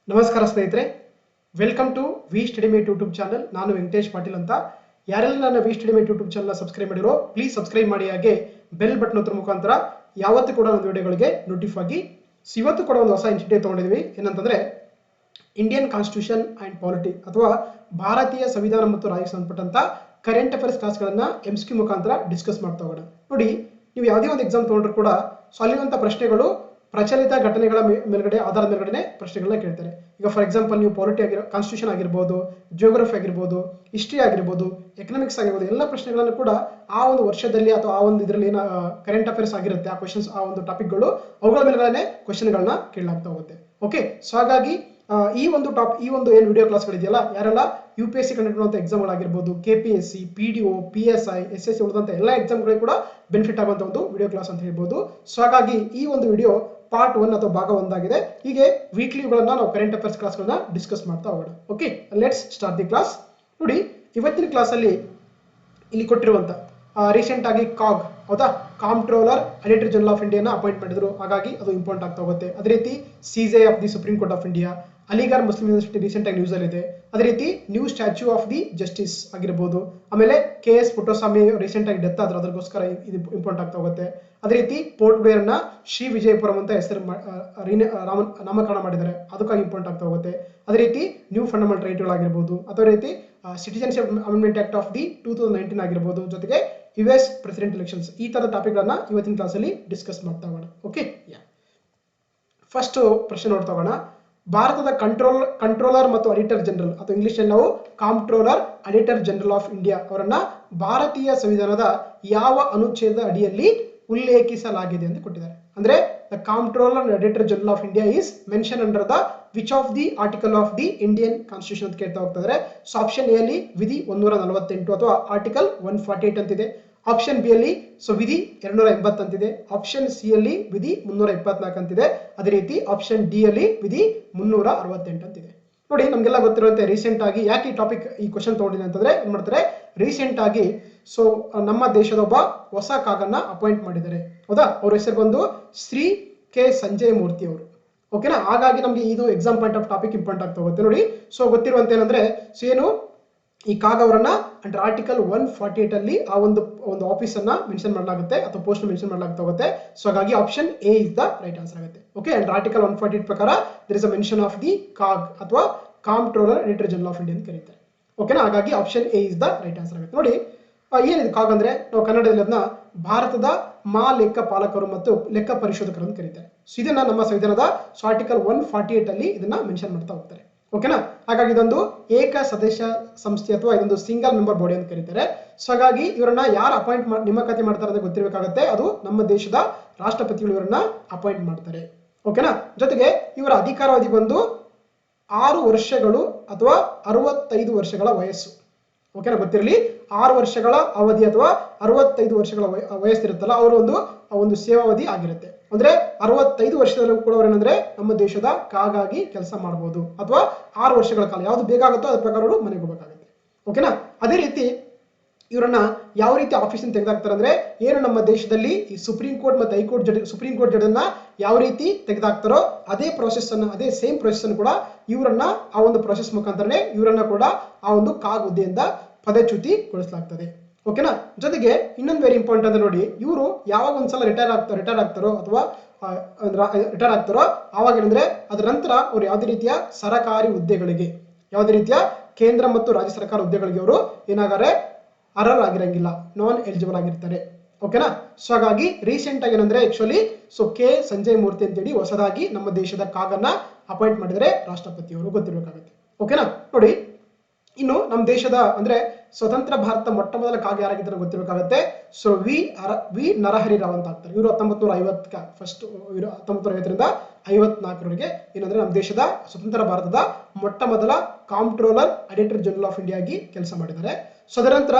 ನಮಸ್ಕಾರ ಸ್ನೇಹಿತರೆ, welcome to V study mate YouTube channel. ನಾನು ವೆಂಕಟೇಶ್ ಪಾಟೀಲ್ ಅಂತ. ಯಾರೆಲ್ಲ ನನ್ನ V study mate YouTube channel subscribe ಮಾಡಿರೋ ಪ್ಲೀಸ್ ಸಬ್ಸ್ಕ್ರೈಬ್ ಮಾಡಿ, ಹಾಗೆ ಬೆಲ್ ಬಟನ್ ಒತ್ತರ ಮುಖಾಂತರ ಯಾವತ್ತೂ ಕೂಡ ಒಂದು ವಿಡಿಯೋಗಳಿಗೆ ನೋಟಿಫೈ ಆಗಿ. ಇವತ್ತು ಕೂಡ ಒಂದು ಹೊಸ ಇನ್ಸ್ಟಿಟ್ಯೂಟ್ ತೊಗೊಂಡಿದ್ವಿ. ಏನಂತಂದ್ರೆ ಇಂಡಿಯನ್ ಕಾನ್ಸ್ಟಿಟ್ಯೂಷನ್ ಅಂಡ್ ಪಾಲಿಟಿ ಅಥವಾ ಭಾರತೀಯ ಸಂವಿಧಾನ ಮತ್ತು ರಾಜ್ಯಕ್ಕೆ ಸಂಬಂಧಪಟ್ಟಂತ ಕರೆಂಟ್ ಅಫೇರ್ಸ್ ಕ್ಲಾಸ್ಗಳನ್ನ MCQ ಮುಖಾಂತರ ಡಿಸ್ಕಸ್ ಮಾಡ್ತಾ ಹೋಗೋಣ. ನೋಡಿ, ನೀವು ಯಾವುದೇ ಒಂದು ಎಕ್ಸಾಮ್ ತೊಗೊಂಡ್ರು ಕೂಡ ಅಲ್ಲಿರುವಂಥ ಪ್ರಶ್ನೆಗಳು ಪ್ರಚಲಿತ ಘಟನೆಗಳ ಮೇಲ್ಗಡೆ ಆಧಾರದ ಮೇಲ್ಗಡೆ ಪ್ರಶ್ನೆಗಳನ್ನ ಕೇಳ್ತಾರೆ. ಈಗ ಫಾರ್ ಎಕ್ಸಾಂಪಲ್ ನೀವು ಪಾಲಿಟಿ ಕಾನ್ಸ್ಟಿಟ್ಯೂಷನ್ ಆಗಿರ್ಬೋದು, ಜಿಯೋಗ್ರಫಿ ಆಗಿರ್ಬೋದು, ಹಿಸ್ಟ್ರಿ ಆಗಿರ್ಬೋದು, ಎಕನಾಮಿಕ್ಸ್ ಆಗಿರ್ಬೋದು, ಎಲ್ಲ ಪ್ರಶ್ನೆಗಳನ್ನು ಕೂಡ ಆ ಒಂದು ವರ್ಷದಲ್ಲಿ ಅಥವಾ ಆ ಒಂದು ಇದರಲ್ಲಿ ಏನು ಕರೆಂಟ್ ಅಫೇರ್ಸ್ ಆಗಿರುತ್ತೆ, ಆ ಕ್ವಶನ್ಸ್, ಆ ಒಂದು ಟಾಪಿಕ್ಗಳು, ಅವುಗಳ ಮೇಲ್ಗಡೆ ಕ್ವಶನ್ಗಳನ್ನ ಕೇಳಲಾಗ್ತಾ ಹೋಗುತ್ತೆ. ಓಕೆ, ಸೊ ಹಾಗಾಗಿ ಈ ಒಂದು ಏನು ವಿಡಿಯೋ ಕ್ಲಾಸ್ಗಳಿದೆಯಲ್ಲ, ಯಾರೆಲ್ಲ UPSC ಕಂಡಕ್ಟ್ ಮಾಡುವಂಥ ಎಕ್ಸಾಮ್ಗಳಾಗಿರ್ಬೋದು, KPSC, PDO, PSI, SSC ಉಳಿದಂಥ ಎಲ್ಲ ಎಕ್ಸಾಮ್ಗಳಿಗೆ ಕೂಡ ಬೆನಿಫಿಟ್ ಆಗುವಂಥ ಒಂದು ವಿಡಿಯೋ ಕ್ಲಾಸ್ ಅಂತ ಹೇಳ್ಬೋದು. ಸೊ ಹಾಗಾಗಿ ಈ ಒಂದು ವಿಡಿಯೋ ಪಾರ್ಟ್ 1 ಅಥವಾ ಭಾಗ 1 ಆಗಿದೆ. ಹೀಗೆ ವೀಕ್ಲಿಗಳನ್ನ ನಾವು ಕರೆಂಟ್ ಅಫೇರ್ಸ್ ಕ್ಲಾಸ್ಗಳನ್ನ ಡಿಸ್ಕಸ್ ಮಾಡ್ತಾ ಹೋಗೋಣ. Okay, let's start the class. ನೋಡಿ, ಇವತ್ತಿನ ಕ್ಲಾಸಲ್ಲಿ ಇಲ್ಲಿ ಕೊಟ್ಟಿರುವಂಥ ರೀಸೆಂಟ್ ಆಗಿ ಕಾಗ್, ಹೌದಾ, ಕಾಂಪ್ಟ್ರೋಲರ್ ಆಡಿಟರ್ ಜನರಲ್ ಆಫ್ ಇಂಡಿಯಾನ ಅಪಾಯಿಂಟ್ ಮಾಡಿದ್ರು. ಹಾಗಾಗಿ ಅದು ಇಂಪಾರ್ಟೆಂಟ್ ಆಗ್ತಾ ಹೋಗುತ್ತೆ. ಅದೇ ರೀತಿ CJ of the supreme court of India, Aligarh Muslim university recent ಆಗಿ ನ್ಯೂಸ್ ಅಲ್ಲಿ ಇದೆ. ಅದೇ ರೀತಿ new statue of the justice ಆಗಿರ್ಬೋದು. ಆಮೇಲೆ KS ಪುಟ್ಟಸ್ವಾಮಿ ರೀಸೆಂಟ್ ಆಗಿ ಡೆತ್ ಆದ್ರೆ ಅದಕ್ಕೋಸ್ಕರ ಇದು ಇಂಪಾರ್ಟೆಂಟ್ ಆಗ್ತಾ ಹೋಗುತ್ತೆ. ಅದೇ ರೀತಿ ಪೋರ್ಟ್ ಬ್ಲೇರ್ ನ ಶ್ರೀ ವಿಜಯಪುರಂ ಅಂತ ಹೆಸರು ನಾಮಕರಣ ಮಾಡಿದ್ದಾರೆ, ಅದಕ್ಕಾಗಿ ಇಂಪಾರ್ಟೆಂಟ್ ಆಗ್ತಾ ಹೋಗುತ್ತೆ. ಅದೇ ರೀತಿ ನ್ಯೂ ಫಂಡಮೆಂಟಲ್ ರೈಟ್ಗಳಾಗಿರ್ಬೋದು, ಅದೇ ರೀತಿ citizenship amendment act of the 2019 ಆಗಿರ್ಬೋದು, ಜೊತೆಗೆ US ಪ್ರೆಸಿಡೆಂಟ್ ಎಲೆಕ್ಷನ್ಸ್, ಈ ತರ ಟಾಪಿಕ್ಗಳನ್ನ ಇವತ್ತಿನ ಕ್ಲಾಸಲ್ಲಿ ಡಿಸ್ಕಸ್ ಮಾಡ್ತಾ ಹೋಗೋಣ. ಓಕೆ, ಫಸ್ಟ್ ಪ್ರಶ್ನೆ ನೋಡ್ತಾ ಹೋಗೋಣ. ಭಾರತದ ಕಂಟ್ರೋಲರ್ ಮತ್ತು ಆಡಿಟರ್ ಜನರಲ್ ಅಥವಾ ಇಂಗ್ಲಿಷ್ ಅಲ್ಲಿ ನಾವು comptroller auditor general of India ಅವರನ್ನ ಭಾರತೀಯ ಸಂವಿಧಾನದ ಯಾವ ಅನುಚ್ಛೇದ ಅಡಿಯಲ್ಲಿ ಉಲ್ಲೇಖಿಸಲಾಗಿದೆ ಅಂತ ಕೊಟ್ಟಿದ್ದಾರೆ. ಅಂದ್ರೆ the comptroller and auditor general of India is mention under the which of the article of the Indian constitution ಅಂತ ಕೇಳ್ತಾ ಹೋಗ್ತಾರೆ. ಸೊ ಆಪ್ಷನ್ ಎ ಅಲ್ಲಿ ವಿಧಿ 148 ಅಥವಾ ಆರ್ಟಿಕಲ್ 148 ಅಂತಿದೆ. ಆಪ್ಷನ್ ಬಿ ಅಲ್ಲಿ ವಿಧಿ 280 ಅಂತಿದೆ. ಆಪ್ಷನ್ ಸಿ ಅಲ್ಲಿ ವಿಧಿ 324 ಅಂತಿದೆ. ಅದೇ ರೀತಿ ಆಪ್ಷನ್ ಡಿ ಅಲ್ಲಿ ವಿಧಿ 368 ಅಂತಿದೆ. ನೋಡಿ, ನಮ್ಗೆಲ್ಲ ಗೊತ್ತಿರುವಂತೆ ರೀಸೆಂಟ್ ಆಗಿ ಯಾಕೆ ಈ ಕ್ವಶನ್ ತಗೊಂಡಿದೆ ಅಂತಂದ್ರೆ, ಏನ್ ಮಾಡ್ತಾರೆ, ರೀಸೆಂಟ್ ಆಗಿ ನಮ್ಮ ದೇಶದ ಒಬ್ಬ ಹೊಸ ಕಾಗನ್ನ ಅಪಾಯಿಂಟ್ ಮಾಡಿದ್ದಾರೆ, ಹೌದಾ. ಅವ್ರ ಹೆಸರು ಬಂದು ಶ್ರೀ ಕೆ ಸಂಜಯ್ ಮೂರ್ತಿ ಅವರು. ಓಕೆನಾ, ಹಾಗಾಗಿ ನಮ್ಗೆ ಇದು exam point of topic important ಆಗ್ತಾ ಹೋಗುತ್ತೆ. ನೋಡಿ, ಗೊತ್ತಿರುವಂತೆ ಏನಂದ್ರೆ, ಏನು ಈ ಕಾಗ್ ಅವರನ್ನ ಅಂಡರ್ ಆರ್ಟಿಕಲ್ 148 ಅಲ್ಲಿ ಆ ಒಂದು ಆಫೀಸ್ ಅನ್ನ ಮೆನ್ಷನ್ ಮಾಡಲಾಗುತ್ತೆ ಅಥವಾ ಪೋಸ್ಟ್ ಮೆನ್ಷನ್ ಮಾಡಲಾಗ್ತಾ ಹೋಗುತ್ತೆ. ಸೊ ಹಾಗಾಗಿ option A is the right answer ಆಗುತ್ತೆ. ಓಕೆ, ಅಂಡರ್ ಆರ್ಟಿಕಲ್ 148 ಪ್ರಕಾರ there is a mention of the CAG ಅಥವಾ comptroller auditor general of India ಅಂತ ಕರೀತಾರೆ. ಓಕೆನಾ, ಹಾಗಾಗಿ option A is the right answer ಆಗುತ್ತೆ. ನೋಡಿ, ಏನಿದೆ ಕಾಗ್ ಅಂದ್ರೆ, ನಾವು ಕನ್ನಡದಲ್ಲಿ ಅದನ್ನ ಭಾರತದ ಲೆಕ್ಕ ಪಾಲಕರು ಮತ್ತು ಲೆಕ್ಕ ಪರಿಶೋಧಕರು ಅಂತ ಕರೀತಾರೆ. ಸೊ ಇದನ್ನ ನಮ್ಮ ಸಂವಿಧಾನದ ಆರ್ಟಿಕಲ್ 148 ಅಲ್ಲಿ ಇದನ್ನ ಮೆನ್ಷನ್ ಮಾಡ್ತಾ ಹೋಗ್ತಾರೆ. ಓಕೆನಾ, ಹಾಗಾಗಿ ಇದೊಂದು ಏಕ ಸದಸ್ಯ ಸಂಸ್ಥೆ ಅಥವಾ ಇದೊಂದು ಸಿಂಗಲ್ ಮೆಂಬರ್ ಬಾಡಿ ಅಂತ ಕರೀತಾರೆ. ಸೊ ಹಾಗಾಗಿ ಇವರನ್ನ ಯಾರು ನೇಮಕಾತಿ ಮಾಡ್ತಾರೆ ಅಂತ ಗೊತ್ತಿರಬೇಕಾಗುತ್ತೆ. ಅದು ನಮ್ಮ ದೇಶದ ರಾಷ್ಟ್ರಪತಿಗಳು ಇವರನ್ನ ಅಪಾಯಿಂಟ್ ಮಾಡ್ತಾರೆ. ಓಕೆನಾ, ಜೊತೆಗೆ ಇವರ ಅಧಿಕಾರಾವಧಿ ಬಂದು 6 ವರ್ಷಗಳು ಅಥವಾ 65 ವರ್ಷಗಳ ವಯಸ್ಸು. ಓಕೆನಾ, ಗೊತ್ತಿರಲಿ, 6 ವರ್ಷಗಳ ಅವಧಿ ಅಥವಾ 65 ವರ್ಷಗಳ ವಯಸ್ಸಿರುತ್ತಲ್ಲ, ಅವರ ಒಂದು ಸೇವಾವಧಿ ಆಗಿರುತ್ತೆ. ಅಂದ್ರೆ 65 ವರ್ಷದಲ್ಲೂ ಕೂಡ ಅವರೇನಂದ್ರೆ ನಮ್ಮ ದೇಶದ ಕಾಗಾಗಿ ಕೆಲಸ ಮಾಡಬಹುದು, ಅಥವಾ 6 ವರ್ಷಗಳ ಕಾಲ ಯಾವ್ದು ಬೇಕಾಗುತ್ತೋ ಅದ್ರ ಪ್ರಕಾರ ಅವರು ಮನೆಗೆ ಹೋಗಬೇಕಾಗುತ್ತೆ. ಓಕೆನಾ, ಅದೇ ರೀತಿ ಇವರನ್ನ ಯಾವ ರೀತಿ ಆಫೀಸಿಂದ ತೆಗೆದಾಕ್ತಾರೆ ಅಂದ್ರೆ, ಏನು ನಮ್ಮ ದೇಶದಲ್ಲಿ ಈ ಸುಪ್ರೀಂ ಕೋರ್ಟ್ ಮತ್ತು ಹೈಕೋರ್ಟ್ ಸುಪ್ರೀಂ ಕೋರ್ಟ್ ಜಡ್ಜನ್ನ ಯಾವ ರೀತಿ ತೆಗೆದಾಕ್ತಾರೋ ಅದೇ ಸೇಮ್ ಪ್ರೊಸೆಸ್ ಅನ್ನು ಕೂಡ ಇವರನ್ನ ಆ ಒಂದು ಪ್ರೊಸೆಸ್ ಮುಖಾಂತರನೇ ಇವರನ್ನ ಕೂಡ ಆ ಒಂದು ಕಾಗ್ ಹುದ್ದೆಯಿಂದ ಪದಚ್ಯುತಿಗೊಳಿಸಲಾಗ್ತದೆ. ಓಕೆನಾ, ಜೊತೆಗೆ ಇನ್ನೊಂದು ವೆರಿ ಇಂಪಾರ್ಟೆಂಟ್ ಅಂದ್ರೆ, ನೋಡಿ, ಇವರು ಯಾವಾಗ ಒಂದ್ಸಲ ರಿಟೈರ್ ಆಗ್ತಾರೋ ಅಥವಾ ರಿಟೈರ್ ಆಗ್ತಾರೋ ಆವಾಗ ಏನಂದ್ರೆ ಅದರ ನಂತರ ಅವ್ರು ಯಾವುದೇ ರೀತಿಯ ಸರಕಾರಿ ಹುದ್ದೆಗಳಿಗೆ, ಯಾವುದೇ ರೀತಿಯ ಕೇಂದ್ರ ಮತ್ತು ರಾಜ್ಯ ಸರ್ಕಾರ ಹುದ್ದೆಗಳಿಗೆ ಅವರು ಏನಾಗಾರೆ ಅರ್ಹರಾಗಿರಂಗಿಲ್ಲ, ನಾನ್ ಎಲಿಜಿಬಲ್ ಆಗಿರ್ತಾರೆ. ಓಕೆನಾ, ಸೊ ಹಾಗಾಗಿ ರೀಸೆಂಟ್ ಆಗಿ ಏನಂದ್ರೆ ಆಕ್ಚುಲಿ ಕೆ ಸಂಜಯ್ ಮೂರ್ತಿ ಅಂತೇಳಿ ಹೊಸದಾಗಿ ನಮ್ಮ ದೇಶದ ಕಾಗನ್ನ ಅಪಾಯಿಂಟ್ ಮಾಡಿದರೆ ರಾಷ್ಟ್ರಪತಿಯವರು, ಗೊತ್ತಿರಬೇಕಾಗುತ್ತೆ. ಓಕೆನಾ, ನೋಡಿ, ಇನ್ನು ನಮ್ಮ ದೇಶದ ಅಂದ್ರೆ ಸ್ವತಂತ್ರ ಭಾರತ ಮೊಟ್ಟ ಮೊದಲ ಕಾಗ್ ಯಾರಾಗಿದ್ದಾರೆ ಗೊತ್ತಿರಬೇಕಾಗುತ್ತೆ. ವಿ ನರಹರಿ ರಾವ್ ಅಂತ ಆಗ್ತಾರೆ. ಇವರು 1950 ಫಸ್ಟ್ 1950ರಿಂದ 54ರವರೆಗೆ ಏನಂದ್ರೆ ನಮ್ಮ ದೇಶದ ಸ್ವತಂತ್ರ ಭಾರತದ ಮೊಟ್ಟ ಮೊದಲ comptroller auditor general of India ಆಗಿ ಕೆಲಸ ಮಾಡಿದ್ದಾರೆ. ಸೊ ಅದರ ನಂತರ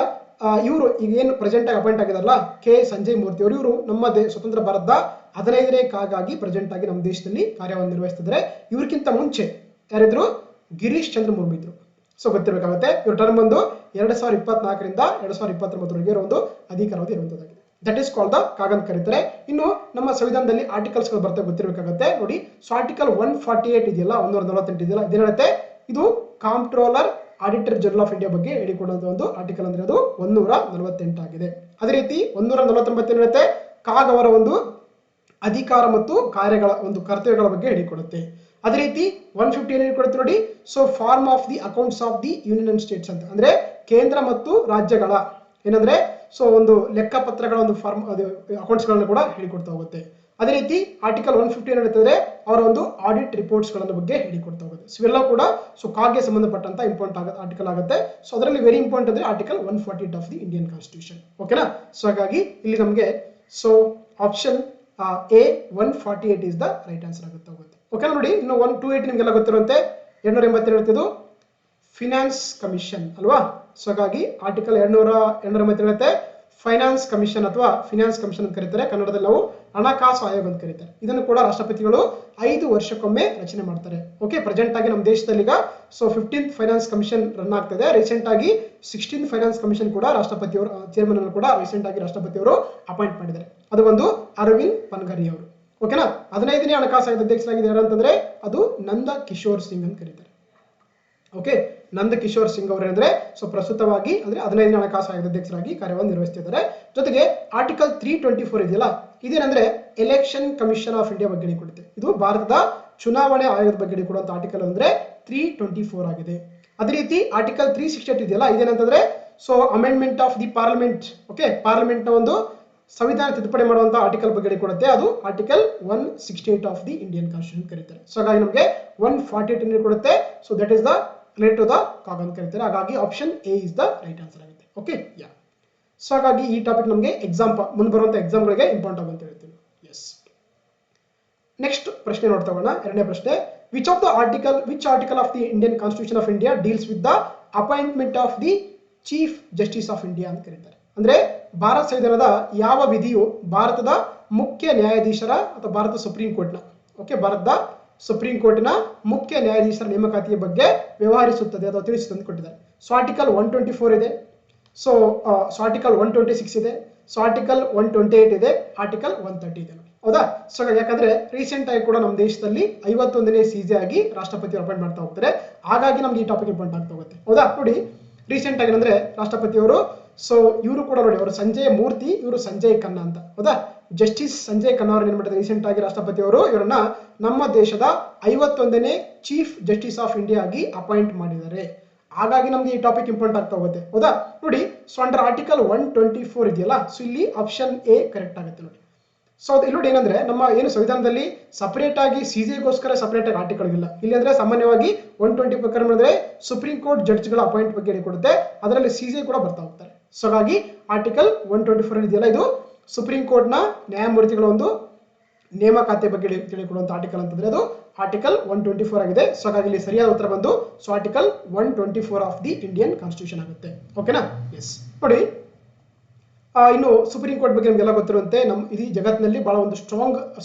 ಇವರು ಈಗ ಏನು ಪ್ರೆಸೆಂಟ್ ಆಗಿ ಅಪಾಯಿಂಟ್ ಆಗಿದಾರಲ್ಲ ಕೆ ಸಂಜಯ್ ಮೂರ್ತಿ ಅವರು, ಇವರು ನಮ್ಮ ಸ್ವತಂತ್ರ ಭಾರತದ 15ನೇ ಕಾಗ್ ಆಗಿ ಪ್ರೆಸೆಂಟ್ ಆಗಿ ನಮ್ಮ ದೇಶದಲ್ಲಿ ಕಾರ್ಯವನ್ನು ನಿರ್ವಹಿಸ್ತಿದ್ದಾರೆ. ಇವ್ರಿಗಿಂತ ಮುಂಚೆ ಯಾರಿದ್ರು, ಗಿರೀಶ್ ಚಂದ್ರ ಮುರ್ಮು ಇದ್ರು. ಸೊ ಗೊತ್ತಿರಬೇಕಾಗುತ್ತೆ, ಇವ್ರ ಟರ್ಮ್ ಬಂದು 2024ರಿಂದ 2029ರವರೆಗೆ ಒಂದು ಅಧಿಕಾರಾವಧಿ ಇರುವಂತದ್ದಾಗಿದೆ. That is called the CAG ಅಂತ ಕರೀತಾರೆ. ಇನ್ನು ನಮ್ಮ ಸಂವಿಧಾನದಲ್ಲಿ ಆರ್ಟಿಕಲ್ಸ್ ಗಳು ಬರ್ತವೆ, ಗೊತ್ತಿರಬೇಕಾಗುತ್ತೆ ನೋಡಿ. ಸೊ ಆರ್ಟಿಕಲ್ 148 ಇದೆಯಲ್ಲ, 148 ಇದೆಯಲ್ಲ, ಇದೇನಂತೆ, ಇದು comptroller auditor general of India ಬಗ್ಗೆ ಹೇಳಿಕೊಡುವಂತ ಒಂದು ಆರ್ಟಿಕಲ್ ಅಂದ್ರೆ ಅದು 148 ಆಗಿದೆ. ಅದೇ ರೀತಿ 149 ಏನಿರುತ್ತೆ, ಕಾಗ್ ಅವರ ಒಂದು ಅಧಿಕಾರ ಮತ್ತು ಕಾರ್ಯಗಳ ಒಂದು ಕರ್ತವ್ಯಗಳ ಬಗ್ಗೆ ಹೇಳಿಕೊಡುತ್ತೆ. ಅದೇ ರೀತಿ 150 ಏನು ಹೇಳಿಕೊಡುತ್ತೆ ನೋಡಿ. So form of the accounts of the union and states ಅಂತ, ಅಂದ್ರೆ ಕೇಂದ್ರ ಮತ್ತು ರಾಜ್ಯಗಳ ಏನಂದ್ರೆ ಸೊ ಒಂದು ಲೆಕ್ಕಪತ್ರಗಳ ಒಂದು ಫಾರ್ಮ್ ಅಕೌಂಟ್ಸ್ ಗಳನ್ನು ಕೂಡ ಹೇಳಿಕೊಡ್ತಾ ಹೋಗುತ್ತೆ. ಅದೇ ರೀತಿ ಆರ್ಟಿಕಲ್ 150 ಏನು ಹೇಳ್ತಂದ್ರೆ ಅವರ ಒಂದು ಆಡಿಟ್ ರಿಪೋರ್ಟ್ಸ್ ಗಳ ಬಗ್ಗೆ ಹೇಳಿಕೊಡ್ತಾ ಹೋಗುತ್ತೆ. ಸೊ ಇವೆಲ್ಲ ಕೂಡ ಸೊ ಕಾಗ್ಗೆ ಸಂಬಂಧಪಟ್ಟಂತ ಇಂಪಾರ್ಟೆಂಟ್ ಆರ್ಟಿಕಲ್ ಆಗುತ್ತೆ. ಸೊ ಅದರಲ್ಲಿ ವೆರಿ ಇಂಪಾರ್ಟೆಂಟ್ ಅಂದ್ರೆ article 148 of the Indian constitution. ಓಕೆನಾ. ಸೊ ಹಾಗಾಗಿ ಇಲ್ಲಿ ನಮಗೆ so option A 148 is the right answer ಆಗುತ್ತೆ. ಓಕೆ ನೋಡಿ. ಇನ್ನು 128 ನಿಮಗೆಲ್ಲ ಗೊತ್ತಿರುವಂತೆ 287 ಹೇಳ್ತಿದ್ದು ಫಿನಾನ್ಸ್ ಕಮಿಷನ್ ಅಲ್ವಾ. ಸೊ ಹಾಗಾಗಿ ಆರ್ಟಿಕಲ್ 287 ಹೇಳುತ್ತೆ ಫೈನಾನ್ಸ್ ಕಮಿಷನ್ ಅಥವಾ ಫಿನಾನ್ಸ್ ಕಮಿಷನ್ ಅಂತ ಕರೀತಾರೆ. ಕನ್ನಡದಲ್ಲಿ ನಾವು ಹಣಕಾಸು ಆಯೋಗ ಅಂತ ಕರೀತಾರೆ. ಇದನ್ನು ಕೂಡ ರಾಷ್ಟ್ರಪತಿಗಳು 5 ವರ್ಷಕ್ಕೊಮ್ಮೆ ರಚನೆ ಮಾಡ್ತಾರೆ. ಓಕೆ. ಪ್ರೆಸೆಂಟ್ ಆಗಿ ನಮ್ಮ ದೇಶದಲ್ಲಿ ಈಗ so 15th finance commission run ಆಗ್ತಿದೆ. ರೀಸೆಂಟ್ ಆಗಿ 16th ಫೈನಾನ್ಸ್ ಕಮಿಷನ್ ಕೂಡ ರಾಷ್ಟ್ರಪತಿಯವರು ಚೇರ್ಮನ್ ಅನ್ನು ಕೂಡ ರೀಸೆಂಟ್ ಆಗಿ ರಾಷ್ಟ್ರಪತಿಯವರು ಅಪಾಯಿಂಟ್ ಮಾಡಿದ್ದಾರೆ. ಅದು ಒಂದು ಅರವಿಂದ್ ಪನ್ಗರಿ ಅವರು. ಓಕೆನಾ. 15ನೇ ಹಣಕಾಸು ಆಯೋಗದ ಅಧ್ಯಕ್ಷರಾಗಿದ್ದಾರೆ ಯಾರಂತಂದ್ರೆ ಅದು ನಂದ ಕಿಶೋರ್ ಸಿಂಗ್ ಅಂತ ಕರೀತಾರೆ. ಓಕೆ. ನಂದ ಕಿಶೋರ್ ಸಿಂಗ್ ಅವರು ಅಂದ್ರೆ ಸೊ ಪ್ರಸ್ತುತವಾಗಿ ಅಂದ್ರೆ 15ನೇ ಹಣಕಾಸು ಆಯೋಗದ ಅಧ್ಯಕ್ಷರಾಗಿ ಕಾರ್ಯವನ್ನು ನಿರ್ವಹಿಸುತ್ತಿದ್ದಾರೆ. ಜೊತೆಗೆ ಆರ್ಟಿಕಲ್ 324 ಇದೆಯಲ್ಲ, ಇದೇನಂದ್ರೆ ಎಲೆಕ್ಷನ್ ಕಮಿಷನ್ ಆಫ್ ಇಂಡಿಯಾ ಬಗ್ಗೆ ಹೇಳಿಕೊಡುತ್ತೆ. ಇದು ಭಾರತದ ಚುನಾವಣೆ ಆಯೋಗದ ಬಗ್ಗೆ ಹೇಳಿಕೊಡುವಂತ ಆರ್ಟಿಕಲ್ ಅಂದ್ರೆ 324 ಆಗಿದೆ. ಅದೇ ರೀತಿ ಆರ್ಟಿಕಲ್ 368 ಇದೆಯಲ್ಲ, ಇದೇನಂತಂದ್ರೆ so amendment of the parliament. Okay. Parliament ನ ಒಂದು ಸಂವಿಧಾನ ತಿದ್ದುಪಡಿ ಮಾಡುವಂತಹ ಆರ್ಟಿಕಲ್ ಬಗ್ಗೆ ಹೇಳಿಕೊಡುತ್ತೆ. ಅದು article 168 of the Indian constitution ಕರೀತಾರೆ. ಸೊ ಹಾಗಾಗಿ ನಮಗೆ 148 ಕೊಡುತ್ತೆ. So that is the related to the CAG ಅಂತ ಕರೀತಾರೆ. ಹಾಗಾಗಿ option A is the right answer ಆಗುತ್ತೆ. ಓಕೆ. ಯಾ. ಸೊ ಹಾಗಾಗಿ ಈ ಟಾಪಿಕ್ ನಮಗೆ ಮುಂದೆ ಬರುವಂತಹ ಎಕ್ಸಾಮ್ಗಳಿಗೆ ಇಂಪಾರ್ಟೆಂಟ್ ಆಗುತ್ತೆ ಅಂತ ಹೇಳ್ತೀವಿ. ಎಸ್. ನೆಕ್ಸ್ಟ್ ಪ್ರಶ್ನೆ ನೋಡ್ತಾ ಹೋಗೋಣ. ಎರಡನೇ ಪ್ರಶ್ನೆ, which article of the Indian constitution of India deals with the appointment of the chief justice of India ಅಂತ ಕರೀತಾರೆ. ಅಂದ್ರೆ ಭಾರತ ಸಂವಿಧಾನದ ಯಾವ ವಿಧಿಯು ಭಾರತದ ಮುಖ್ಯ ನ್ಯಾಯಾಧೀಶರ ಅಥವಾ ಭಾರತ ಸುಪ್ರೀಂ ಕೋರ್ಟ್ನ ಭಾರತದ ಸುಪ್ರೀಂ ಕೋರ್ಟ್ನ ಮುಖ್ಯ ನ್ಯಾಯಾಧೀಶರ ನೇಮಕಾತಿಯ ಬಗ್ಗೆ ವ್ಯವಹರಿಸುತ್ತದೆ ಅಥವಾ ತಿಳಿಸುತ್ತದೆ ಅಂತ ಕೊಟ್ಟಿದ್ದಾರೆ. ಸೊ ಆರ್ಟಿಕಲ್ 124 ಇದೆ. ಸೊ ಆರ್ಟಿಕಲ್ 126 ಇದೆ. ಸೊ ಆರ್ಟಿಕಲ್ 128 ಇದೆ. ಆರ್ಟಿಕಲ್ 130 ಇದೆ. ಹೌದಾ. ಸೊ ಯಾಕಂದ್ರೆ ರೀಸೆಂಟ್ ಆಗಿ ಕೂಡ ನಮ್ಮ ದೇಶದಲ್ಲಿ 51ನೇ CJ ಆಗಿ ರಾಷ್ಟ್ರಪತಿ ಅಪಾಯಿಂಟ್ ಮಾಡ್ತಾ ಹೋಗ್ತಾರೆ. ಹಾಗಾಗಿ ನಮ್ಗೆ ಈ ಟಾಪಿಕ್ ಇಂಪಾರ್ಟೆಂಟ್ ಆಗ್ತಾ ಹೋಗುತ್ತೆ. ಹೌದಾ. ನೋಡಿ, ರೀಸೆಂಟ್ ಆಗಿ ಅಂದ್ರೆ ರಾಷ್ಟ್ರಪತಿಯವರು ಸೊ ಇವರು ಕೂಡ ನೋಡಿ, ಅವರು ಸಂಜಯ್ ಮೂರ್ತಿ, ಇವರು ಸಂಜಯ್ ಖನ್ನಾ ಅಂತ. ಹೌದಾ. ಜಸ್ಟಿಸ್ ಸಂಜಯ್ ಖನ್ನಾ ಅವರು ಏನ್ ಮಾಡಿದ್ದಾರೆ, ರೀಸೆಂಟ್ ಆಗಿ ರಾಷ್ಟ್ರಪತಿಯವರು ಇವರನ್ನ ನಮ್ಮ ದೇಶದ 51ನೇ ಚೀಫ್ ಜಸ್ಟಿಸ್ ಆಫ್ ಇಂಡಿಯಾ ಆಗಿ ಅಪಾಯಿಂಟ್ ಮಾಡಿದ್ದಾರೆ. ಹಾಗಾಗಿ ನಮ್ಗೆ ಈ ಟಾಪಿಕ್ ಇಂಪಾರ್ಟೆಂಟ್ ಆಗ್ತಾ ಹೋಗುತ್ತೆ. ಹೌದಾ. ನೋಡಿ, ಸೊ ಅಂಡರ್ ಆರ್ಟಿಕಲ್ 124 ಇದೆಯಲ್ಲ, ಸೊ ಇಲ್ಲಿ ಆಪ್ಷನ್ ಎ ಕರೆಕ್ಟ್ ಆಗುತ್ತೆ ನೋಡಿ. ಸೊ ಇಲ್ಲಿ ನೋಡಿ ಏನಂದ್ರೆ ನಮ್ಮ ಏನು ಸಂವಿಧಾನದಲ್ಲಿ ಸಪರೇಟ್ ಆಗಿ CJ ಸಪರೇಟ್ ಆಗಿ ಆರ್ಟಿಕಲ್ ಇಲ್ಲ. ಇಲ್ಲಿ ಅಂದ್ರೆ ಸಾಮಾನ್ಯವಾಗಿ 120 ಪ್ರಕಾರ ಮಾಡಿದ್ರೆ ಸುಪ್ರೀಂ ಕೋರ್ಟ್ ಜಡ್ಜ್ಗಳ ಅಪಾಯಿಂಟ್ ಬಗ್ಗೆ ಹೇಳಿಕೊಡುತ್ತೆ. ಅದರಲ್ಲಿ CJ ಕೂಡ ಬರ್ತಾ ಹೋಗ್ತಾರೆ. ಸೊ ಹಾಗಾಗಿ ಆರ್ಟಿಕಲ್ 124 ಇದೆಯಲ್ಲ, ಇದು ಸುಪ್ರೀಂ ಕೋರ್ಟ್ ನ ನ್ಯಾಯಮೂರ್ತಿಗಳ ಒಂದು ನೇಮಕಾತಿ ಬಗ್ಗೆ ತಿಳಿಕೊಡುವಂತ ಆರ್ಟಿಕಲ್ ಅಂತಂದ್ರೆ ಅದು ಆರ್ಟಿಕಲ್ 124 ಆಗಿದೆ. ಸೊ ಹಾಗಾಗಿ ಇಲ್ಲಿ ಸರಿಯಾದ ಉತ್ತರ ಬಂದು so article 124 of the Indian constitution ಆಗುತ್ತೆ. ಓಕೆನಾ. ಎಸ್. ನೋಡಿ, ಇನ್ನು ಸುಪ್ರೀಂ ಕೋರ್ಟ್ ಬಗ್ಗೆ ನಮಗೆಲ್ಲ ಗೊತ್ತಿರುವಂತೆ ನಮ್ಮ ಇಡೀ ಜಗತ್ತಿನಲ್ಲಿ ಬಹಳ ಒಂದು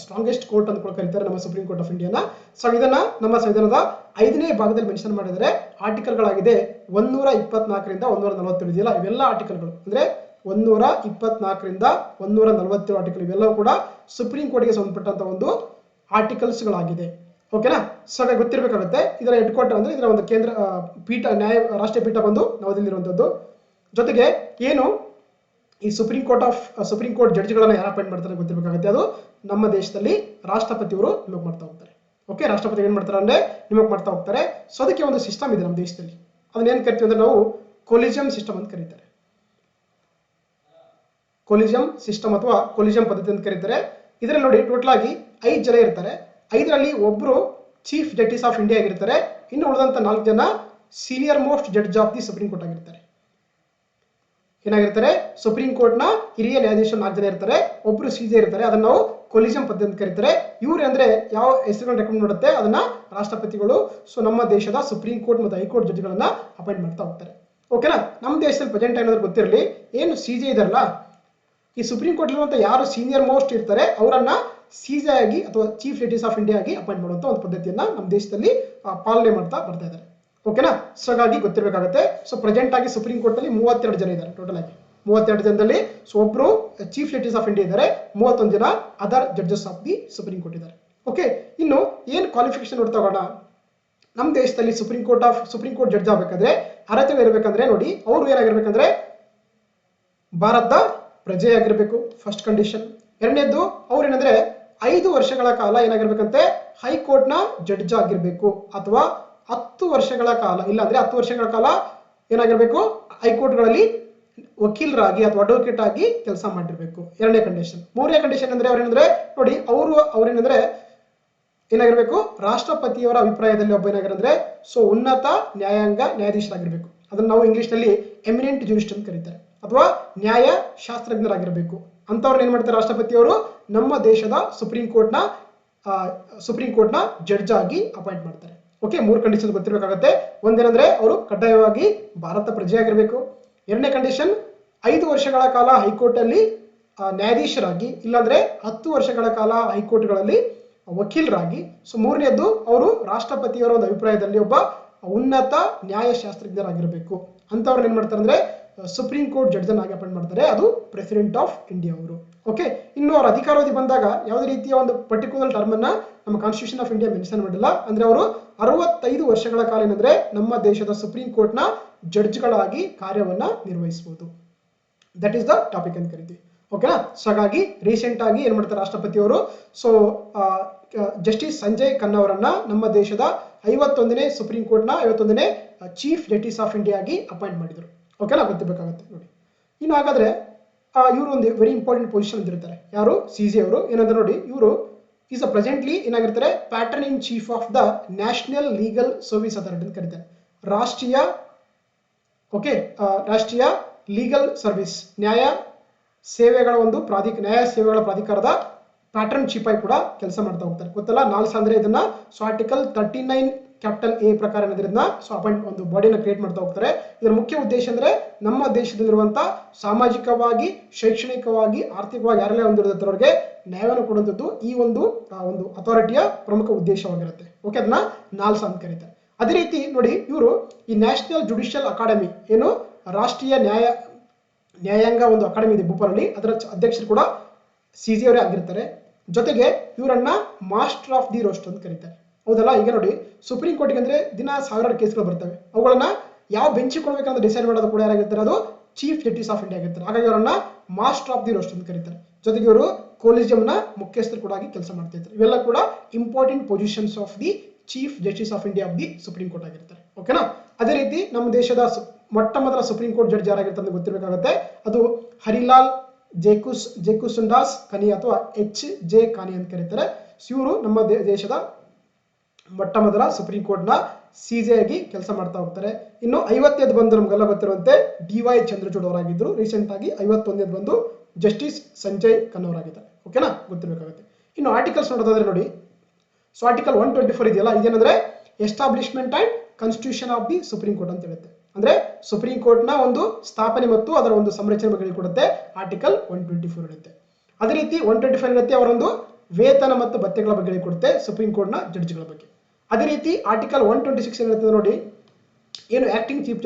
ಸ್ಟ್ರಾಂಗೆಸ್ಟ್ ಕೋರ್ಟ್ ಅಂತ ಕೂಡ ಕರೀತಾರೆ ನಮ್ಮ ಸುಪ್ರೀಂ ಕೋರ್ಟ್ ಆಫ್ ಇಂಡಿಯಾನ. ಸೊ ಇದನ್ನ ನಮ್ಮ ಸಂವಿಧಾನದ 5ನೇ ಭಾಗದಲ್ಲಿ ಮೆನ್ಷನ್ ಮಾಡಿದರೆ ಆರ್ಟಿಕಲ್ಗಳಾಗಿದೆ 124ರಿಂದ 147 ಇದೆಯಲ್ಲ, ಇವೆಲ್ಲ ಆರ್ಟಿಕಲ್ಗಳು ಅಂದ್ರೆ 124ರಿಂದ 147 ಆರ್ಟಿಕಲ್ ಇವೆಲ್ಲವೂ ಕೂಡ ಸುಪ್ರೀಂ ಕೋರ್ಟ್ಗೆ ಸಂಬಂಧಪಟ್ಟಂತ ಒಂದು ಆರ್ಟಿಕಲ್ಸ್ಗಳಾಗಿದೆ. ಓಕೆನಾ. ಸೊ ಹಾಗೆ ಗೊತ್ತಿರಬೇಕಾಗುತ್ತೆ. ಇದರ ಹೆಡ್ ಕ್ವಾರ್ಟರ್ ಅಂದ್ರೆ ಇದರ ಒಂದು ಕೇಂದ್ರ ಪೀಠ ರಾಷ್ಟ್ರೀಯ ಪೀಠ ಬಂದು ನವದೆಹಲಿ ಇರುವಂತದ್ದು. ಜೊತೆಗೆ ಏನು ಈ ಸುಪ್ರೀಂ ಕೋರ್ಟ್ ಜಡ್ಜ್ಗಳನ್ನ ಯಾರು ಅಪಾಯಿಂಟ್ ಮಾಡ್ತಾರೆ ಗೊತ್ತಿರಬೇಕಾಗುತ್ತೆ. ಅದು ನಮ್ಮ ದೇಶದಲ್ಲಿ ರಾಷ್ಟ್ರಪತಿಯವರು ನೇಮಕ ಮಾಡ್ತಾ ಹೋಗ್ತಾರೆ. ಓಕೆ. ರಾಷ್ಟ್ರಪತಿ ಏನ್ ಮಾಡ್ತಾರೆ ಅಂದ್ರೆ ನೇಮಕ ಮಾಡ್ತಾ ಹೋಗ್ತಾರೆ. ಸೊ ಅದಕ್ಕೆ ಒಂದು ಸಿಸ್ಟಮ್ ಇದೆ ನಮ್ಮ ದೇಶದಲ್ಲಿ. ಅದನ್ನ ಏನ್ ಕರಿತೀವಿ ಅಂದ್ರೆ ನಾವು ಕೊಲಿಜಿಯಂ ಸಿಸ್ಟಮ್ ಅಂತ ಕರೀತಾರೆ. ಕೊಲಿಜಿಯಂ ಸಿಸ್ಟಮ್ ಅಥವಾ ಕೊಲಿಜಿಯಂ ಪದ್ಧತಿ ಅಂತ ಕರೀತಾರೆ. ಇದರಲ್ಲಿ ನೋಡಿ ಟೋಟಲ್ ಆಗಿ 5 ಜನ ಇರ್ತಾರೆ. 5ರಲ್ಲಿ ಒಬ್ರು ಚೀಫ್ ಜಸ್ಟಿಸ್ ಆಫ್ ಇಂಡಿಯಾ ಆಗಿರ್ತಾರೆ. ಇನ್ನು ಉಳಿದಂತ 4 ಜನ senior most judge of the supreme court ಆಗಿರ್ತಾರೆ. ಏನಾಗಿರ್ತಾರೆ, ಸುಪ್ರೀಂ ಕೋರ್ಟ್ ನ ಹಿರಿಯ ನ್ಯಾಯಾಧೀಶರು 4 ಜನ ಇರ್ತಾರೆ. ಒಬ್ರು CJ ಇರ್ತಾರೆ. ಅದನ್ನ ನಾವು ಕೊಲಿಜಿಯಂ ಪದ್ಧತಿ ಅಂತ ಕರೀತಾರೆ. ಇವ್ರು ಅಂದ್ರೆ ಯಾವ ಹೆಸರುಗಳನ್ನ ರೆಕಮೆಂಡ್ ಮಾಡುತ್ತೆ ಅದನ್ನ ರಾಷ್ಟ್ರಪತಿಗಳು ಸೊ ನಮ್ಮ ದೇಶದ ಸುಪ್ರೀಂ ಕೋರ್ಟ್ ಮತ್ತು ಹೈಕೋರ್ಟ್ ಜಡ್ಜ್ಗಳನ್ನ ಅಪಾಯಿಂಟ್ ಮಾಡ್ತಾ ಹೋಗ್ತಾರೆ. ಓಕೆನಾ. ನಮ್ಮ ದೇಶದಲ್ಲಿ ಪ್ರೆಸೆಂಟ್ ಏನಾದ್ರು ಗೊತ್ತಿರಲಿ, ಏನು CJ ಇದಾರಲ್ಲ, ಈ ಸುಪ್ರೀಂ ಕೋರ್ಟ್ ಇರುವಂತ ಯಾರು ಸೀನಿಯರ್ ಮೋಸ್ಟ್ ಇರ್ತಾರೆ ಅವರನ್ನ CJ ಆಗಿ ಅಥವಾ ಚೀಫ್ ಜಸ್ಟಿಸ್ ಆಫ್ ಇಂಡಿಯಾ ಆಗಿ ಅಪಾಯಿಂಟ್ ಮಾಡುವಂತ ಒಂದು ಪದ್ಧತಿಯನ್ನ ನಮ್ಮ ದೇಶದಲ್ಲಿ ಪಾಲನೆ ಮಾಡ್ತಾ ಬರ್ತಾ ಇದ್ದಾರೆ. ಓಕೆನಾ. ಸೊ ಹಾಗಾಗಿ ಗೊತ್ತಿರಬೇಕಾಗುತ್ತೆ. ಸೊ ಪ್ರೆಸೆಂಟ್ ಆಗಿ ಸುಪ್ರೀಂ ಕೋರ್ಟ್ ಅಲ್ಲಿ 32 ಜನ ಇದ್ದಾರೆ ಟೋಟಲ್ ಆಗಿ. 32 ಜನದಲ್ಲಿ. ಸೊ ಒಬ್ರು ಚೀಫ್ ಜಸ್ಟಿಸ್ ಆಫ್ ಇಂಡಿಯಾ ಇದ್ದಾರೆ, 31 ಜನ other judges of the supreme court ಇದ್ದಾರೆ. ಓಕೆ, ಇನ್ನು ಏನು ಕ್ವಾಲಿಫಿಕೇಶನ್ ನೋಡ್ತಾ ನಮ್ಮ ದೇಶದಲ್ಲಿ ಸುಪ್ರೀಂ ಕೋರ್ಟ್ ಜಡ್ಜ್ ಆಗಬೇಕಾದ್ರೆ ಅರ್ಹತೆ ಇರಬೇಕಂದ್ರೆ ನೋಡಿ, ಅವರು ಏನಾಗಿರ್ಬೇಕಂದ್ರೆ ಭಾರತದ ಪ್ರಜೆ ಆಗಿರ್ಬೇಕು, ಫಸ್ಟ್ ಕಂಡೀಷನ್. ಎರಡನೇದ್ದು ಅವ್ರು ಏನಂದ್ರೆ 5 ವರ್ಷಗಳ ಕಾಲ ಏನಾಗಿರ್ಬೇಕಂತೆ ಹೈಕೋರ್ಟ್ನ ಜಡ್ಜ್ ಆಗಿರ್ಬೇಕು, ಅಥವಾ 10 ವರ್ಷಗಳ ಕಾಲ, ಇಲ್ಲ ಅಂದ್ರೆ 10 ವರ್ಷಗಳ ಕಾಲ ಏನಾಗಿರ್ಬೇಕು ಹೈಕೋರ್ಟ್ಗಳಲ್ಲಿ ವಕೀಲರಾಗಿ ಅಥವಾ ಅಡ್ವೊಕೇಟ್ ಆಗಿ ಕೆಲಸ ಮಾಡಿರ್ಬೇಕು, ಎರಡನೇ ಕಂಡೀಷನ್. ಮೂರನೇ ಕಂಡೀಷನ್ ಅಂದ್ರೆ ಅವ್ರೇನಂದ್ರೆ ನೋಡಿ, ಅವ್ರೇನಂದ್ರೆ ಏನಾಗಿರ್ಬೇಕು ರಾಷ್ಟ್ರಪತಿಯವರ ಅಭಿಪ್ರಾಯದಲ್ಲಿ ಒಬ್ಬ ಏನಾಗಿರಂದ್ರೆ ಸೊ ಉನ್ನತ ನ್ಯಾಯಾಧೀಶರಾಗಿರ್ಬೇಕು. ಅದನ್ನ ನಾವು ಇಂಗ್ಲಿಷ್ ನಲ್ಲಿ ಎಮಿನೆಂಟ್ ಜೂರಿಸ್ಟ್ ಅಂತ ಕರೀತಾರೆ, ಅಥವಾ ನ್ಯಾಯ ಶಾಸ್ತ್ರಜ್ಞರಾಗಿರ್ಬೇಕು. ಅಂತವ್ರನ್ನ ಏನ್ ಮಾಡ್ತಾರೆ ರಾಷ್ಟ್ರಪತಿಯವರು ನಮ್ಮ ದೇಶದ ಸುಪ್ರೀಂ ಕೋರ್ಟ್ನ ಜಡ್ಜ್ ಆಗಿ ಅಪಾಯಿಂಟ್ ಮಾಡ್ತಾರೆ. Okay, 3 condition ಗೊತ್ತಿರಬೇಕಾಗುತ್ತೆ. ಒಂದೇನಂದ್ರೆ ಅವರು ಕಡ್ಡಾಯವಾಗಿ ಭಾರತ ಪ್ರಜೆ ಆಗಿರ್ಬೇಕು. ಎರಡನೇ ಕಂಡೀಷನ್ 5 ವರ್ಷಗಳ ಕಾಲ ಹೈಕೋರ್ಟ್ ಅಲ್ಲಿ ನ್ಯಾಯಾಧೀಶರಾಗಿ, ಇಲ್ಲಾಂದ್ರೆ 10 ವರ್ಷಗಳ ಕಾಲ ಹೈಕೋರ್ಟ್ಗಳಲ್ಲಿ ವಕೀಲರಾಗಿ. ಸೊ ಮೂರನೇದ್ದು ಅವರು ರಾಷ್ಟ್ರಪತಿಯವರ ಒಂದು ಅಭಿಪ್ರಾಯದಲ್ಲಿ ಒಬ್ಬ ಉನ್ನತ ನ್ಯಾಯಶಾಸ್ತ್ರಜ್ಞರಾಗಿರ್ಬೇಕು. ಅಂತವ್ರನ್ನ ಏನ್ ಮಾಡ್ತಾರೆ ಅಂದ್ರೆ ಸುಪ್ರೀಂ ಕೋರ್ಟ್ ಜಡ್ಜ್ ಆಗಿ ಅಪಾಯಿಂಟ್ ಮಾಡ್ತಾರೆ, ಅದು ಪ್ರೆಸಿಡೆಂಟ್ ಆಫ್ ಇಂಡಿಯಾ ಅವರು. ಓಕೆ, ಇನ್ನು ಅವ್ರ ಅಧಿಕಾರಾವಧಿ ಬಂದಾಗ ಯಾವುದೇ ರೀತಿಯ ಒಂದು ಪರ್ಟಿಕ್ಯುಲರ್ ಟರ್ಮ್ ಅನ್ನ ನಮ್ಮ ಕಾನ್ಸ್ಟಿಟ್ಯೂಷನ್ ಆಫ್ ಇಂಡಿಯಾ ಮೆನ್ಷನ್ ಮಾಡಿಲ್ಲ. ಅಂದ್ರೆ ಅವರು 65 ವರ್ಷಗಳ ಕಾಲ ಏನಂದ್ರೆ ನಮ್ಮ ದೇಶದ ಸುಪ್ರೀಂ ಕೋರ್ಟ್ನ ಜಡ್ಜ್ಗಳಾಗಿ ಕಾರ್ಯವನ್ನ ನಿರ್ವಹಿಸಬಹುದು. ದಟ್ ಈಸ್ ದ ಟಾಪಿಕ್ ಅಂತ ಕರಿತೀವಿ. ಓಕೆನಾ. ಸೊ ಹಾಗಾಗಿ ರೀಸೆಂಟ್ ಆಗಿ ಏನ್ ಮಾಡ್ತಾರೆ ರಾಷ್ಟ್ರಪತಿಯವರು, ಸೊ ಜಸ್ಟಿಸ್ ಸಂಜಯ್ ಖನ್ನಾ ಅವರನ್ನ ನಮ್ಮ ದೇಶದ 51ನೇ ಸುಪ್ರೀಂ ಕೋರ್ಟ್ನ 51ನೇ ಚೀಫ್ ಜಸ್ಟಿಸ್ ಆಫ್ ಇಂಡಿಯಾ ಆಗಿ ಅಪಾಯಿಂಟ್ ಮಾಡಿದ್ರು. ಓಕೆನಾ, ಗೊತ್ತಿರಬೇಕಾಗುತ್ತೆ ನೋಡಿ. ಇನ್ನು ಹಾಗಾದ್ರೆ ಇವರು ಒಂದು ವೆರಿ ಇಂಪಾರ್ಟೆಂಟ್ ಪೊಸಿಷನ್ ಅಂತಿರ್ತಾರೆ. ಯಾರು? CJ ಅವರು. ಏನಂದ್ರೆ ನೋಡಿ, ಇವರು ಈಸ್ ಪ್ರೆಸೆಂಟ್ಲಿ ಏನಾಗಿರ್ತಾರೆ patron in chief of the national legal service authority ಅಂತ ಕರೀತಾರೆ. ರಾಷ್ಟ್ರೀಯ ಲೀಗಲ್ ಸರ್ವಿಸ್, ನ್ಯಾಯ ಸೇವೆಗಳ ಪ್ರಾಧಿಕಾರದ ಪ್ಯಾಟರ್ನ್ ಚೀಫ್ ಆಗಿ ಕೂಡ ಕೆಲಸ ಮಾಡ್ತಾ ಹೋಗ್ತಾರೆ. ಗೊತ್ತಲ್ಲ, ನಾಲ್ಸ ಅಂದ್ರೆ ಇದನ್ನ ಸೊ ಆರ್ಟಿಕಲ್ 39 ಕ್ಯಾಪಿಟಲ್ A ಪ್ರಕಾರ ಇದನ್ನ ಸೊ ಅಪಾಯಿಂಟ್ ಒಂದು ಬಾಡಿನ ಕ್ರಿಯೇಟ್ ಮಾಡ್ತಾ ಹೋಗ್ತಾರೆ. ಇದರ ಮುಖ್ಯ ಉದ್ದೇಶ ಅಂದ್ರೆ ನಮ್ಮ ದೇಶದಲ್ಲಿರುವಂತಹ ಸಾಮಾಜಿಕವಾಗಿ, ಶೈಕ್ಷಣಿಕವಾಗಿ, ಆರ್ಥಿಕವಾಗಿ ಯಾರೆಲ್ಲ ಹೊಂದಿರುತ್ತವರಿಗೆ ನ್ಯಾಯವನ್ನು ಕೊಡುವಂಥದ್ದು ಈ ಒಂದು ಅಥಾರಿಟಿಯ ಪ್ರಮುಖ ಉದ್ದೇಶವಾಗಿರುತ್ತೆ. ಓಕೆ, ಅದನ್ನ ನಾಲ್ಸ ಅಂತ ಕರೀತಾರೆ. ಅದೇ ರೀತಿ ನೋಡಿ, ಇವರು ಈ ನ್ಯಾಷನಲ್ ಜುಡಿಷಿಯಲ್ ಅಕಾಡೆಮಿ ಏನು ರಾಷ್ಟ್ರೀಯ ನ್ಯಾಯಾಂಗ ಒಂದು ಅಕಾಡೆಮಿ ಇದೆ ಭೋಪಾಲಲ್ಲಿ, ಅದರ ಅಧ್ಯಕ್ಷರು ಕೂಡ CJ ಅವರೇ ಆಗಿರ್ತಾರೆ. ಜೊತೆಗೆ ಇವರನ್ನ ಮಾಸ್ಟರ್ ಆಫ್ ದಿ ರೋಸ್ಟ್ ಅಂತ ಕರೀತಾರೆ. ಹೌದಲ್ಲ. ಈಗ ನೋಡಿ, ಸುಪ್ರೀಂ ಕೋರ್ಟ್ಗೆ ಅಂದ್ರೆ ದಿನ 1000 ಕೇಸ್ಗಳು ಬರ್ತವೆ. ಅವುಗಳನ್ನ ಯಾವ ಬೆಂಚಿಗೆ ಕೊಡ್ಬೇಕಂತ ಡಿಸೈಡ್ ಮಾಡೋದು ಕೂಡ ಯಾರಾಗಿರ್ತಾರೆ, ಅದು ಚೀಫ್ ಜಸ್ಟಿಸ್ ಆಫ್ ಇಂಡಿಯಾ ಆಗಿರ್ತಾರೆ. ಹಾಗಾಗಿ ಅವರನ್ನ ಮಾಸ್ಟರ್ ಆಫ್ ದಿ ರೋಸ್ಟ್ ಅಂತ ಕರೀತಾರೆ. ಜೊತೆಗೆ ಇವರು ಕೊಲಿಜಿಯಂನ ಮುಖ್ಯಸ್ಥರು ಕೂಡ ಆಗಿ ಕೆಲಸ ಮಾಡ್ತಾ ಇರ್ತಾರೆ. ಇವೆಲ್ಲ ಕೂಡ important positions of the chief justice of India of the supreme court ಆಗಿರ್ತಾರೆ. ಓಕೆನಾ. ಅದೇ ರೀತಿ ನಮ್ಮ ದೇಶದ ಮೊಟ್ಟ ಮೊದಲ ಸುಪ್ರೀಂ ಕೋರ್ಟ್ ಜಡ್ಜ್ ಯಾರಾಗಿರ್ತಾರೆ ಅಂತ ಗೊತ್ತಿರಬೇಕಾಗುತ್ತೆ. ಅದು ಹರಿಲಾಲ್ ಜೇಕುಸುಂಡಾಸ್ ಕನಿ ಅಥವಾ HJ ಕಾನಿ ಅಂತ ಕರೀತಾರೆ. ಇವರು ನಮ್ಮ ದೇಶದ ಮೊಟ್ಟ ಮೊದಲ ಸುಪ್ರೀಂ ಕೋರ್ಟ್ನ CJ ಆಗಿ ಕೆಲಸ ಮಾಡ್ತಾ ಹೋಗ್ತಾರೆ. ಇನ್ನು 50ನೇದು ಬಂದು ನಮ್ಗೆಲ್ಲ ಗೊತ್ತಿರುವಂತೆ DY ಚಂದ್ರಚೂಡ್ ಅವರಾಗಿದ್ರು. ರೀಸೆಂಟ್ ಆಗಿ 51ನೇದು ಬಂದು ಜಸ್ಟಿಸ್ ಸಂಜಯ್ ಖನ್ನಾ ಅವರಾಗಿದ್ದಾರೆ. ಓಕೆನಾ, ಗೊತ್ತಿರಬೇಕಾಗುತ್ತೆ. ಇನ್ನು ಆರ್ಟಿಕಲ್ಸ್ ನೋಡೋದಾದ್ರೆ ನೋಡಿ, ಸೊ ಆರ್ಟಿಕಲ್ 124 ಇದೆಯಲ್ಲ, ಇದೇನಂದ್ರೆ establishment and constitution of the supreme court ಅಂತ ಹೇಳುತ್ತೆ. ಅಂದ್ರೆ ಸುಪ್ರೀಂ ಕೋರ್ಟ್ನ ಒಂದು ಸ್ಥಾಪನೆ ಮತ್ತು ಅದರ ಒಂದು ಸಂರಚನೆ ಬಗ್ಗೆ ಕೊಡುತ್ತೆ. ಆರ್ಟಿಕಲ್ 124 ಇರುತ್ತೆ. ಅದೇ ರೀತಿ 125 ಇರುತ್ತೆ ಅವರೊಂದು ವೇತನ ಮತ್ತು ಭತ್ಯೆಗಳ ಬಗ್ಗೆ ಕೊಡುತ್ತೆ ಸುಪ್ರೀಂ ಕೋರ್ಟ್ನ ಜಡ್ಜ್ಗಳ ಬಗ್ಗೆ. ಅದೇ ರೀತಿ ಆರ್ಟಿಕಲ್ 126 ಏನಿರ್ತದೆ ನೋಡಿ, ಏನು ಆಕ್ಟಿಂಗ್ ಚೀಫ್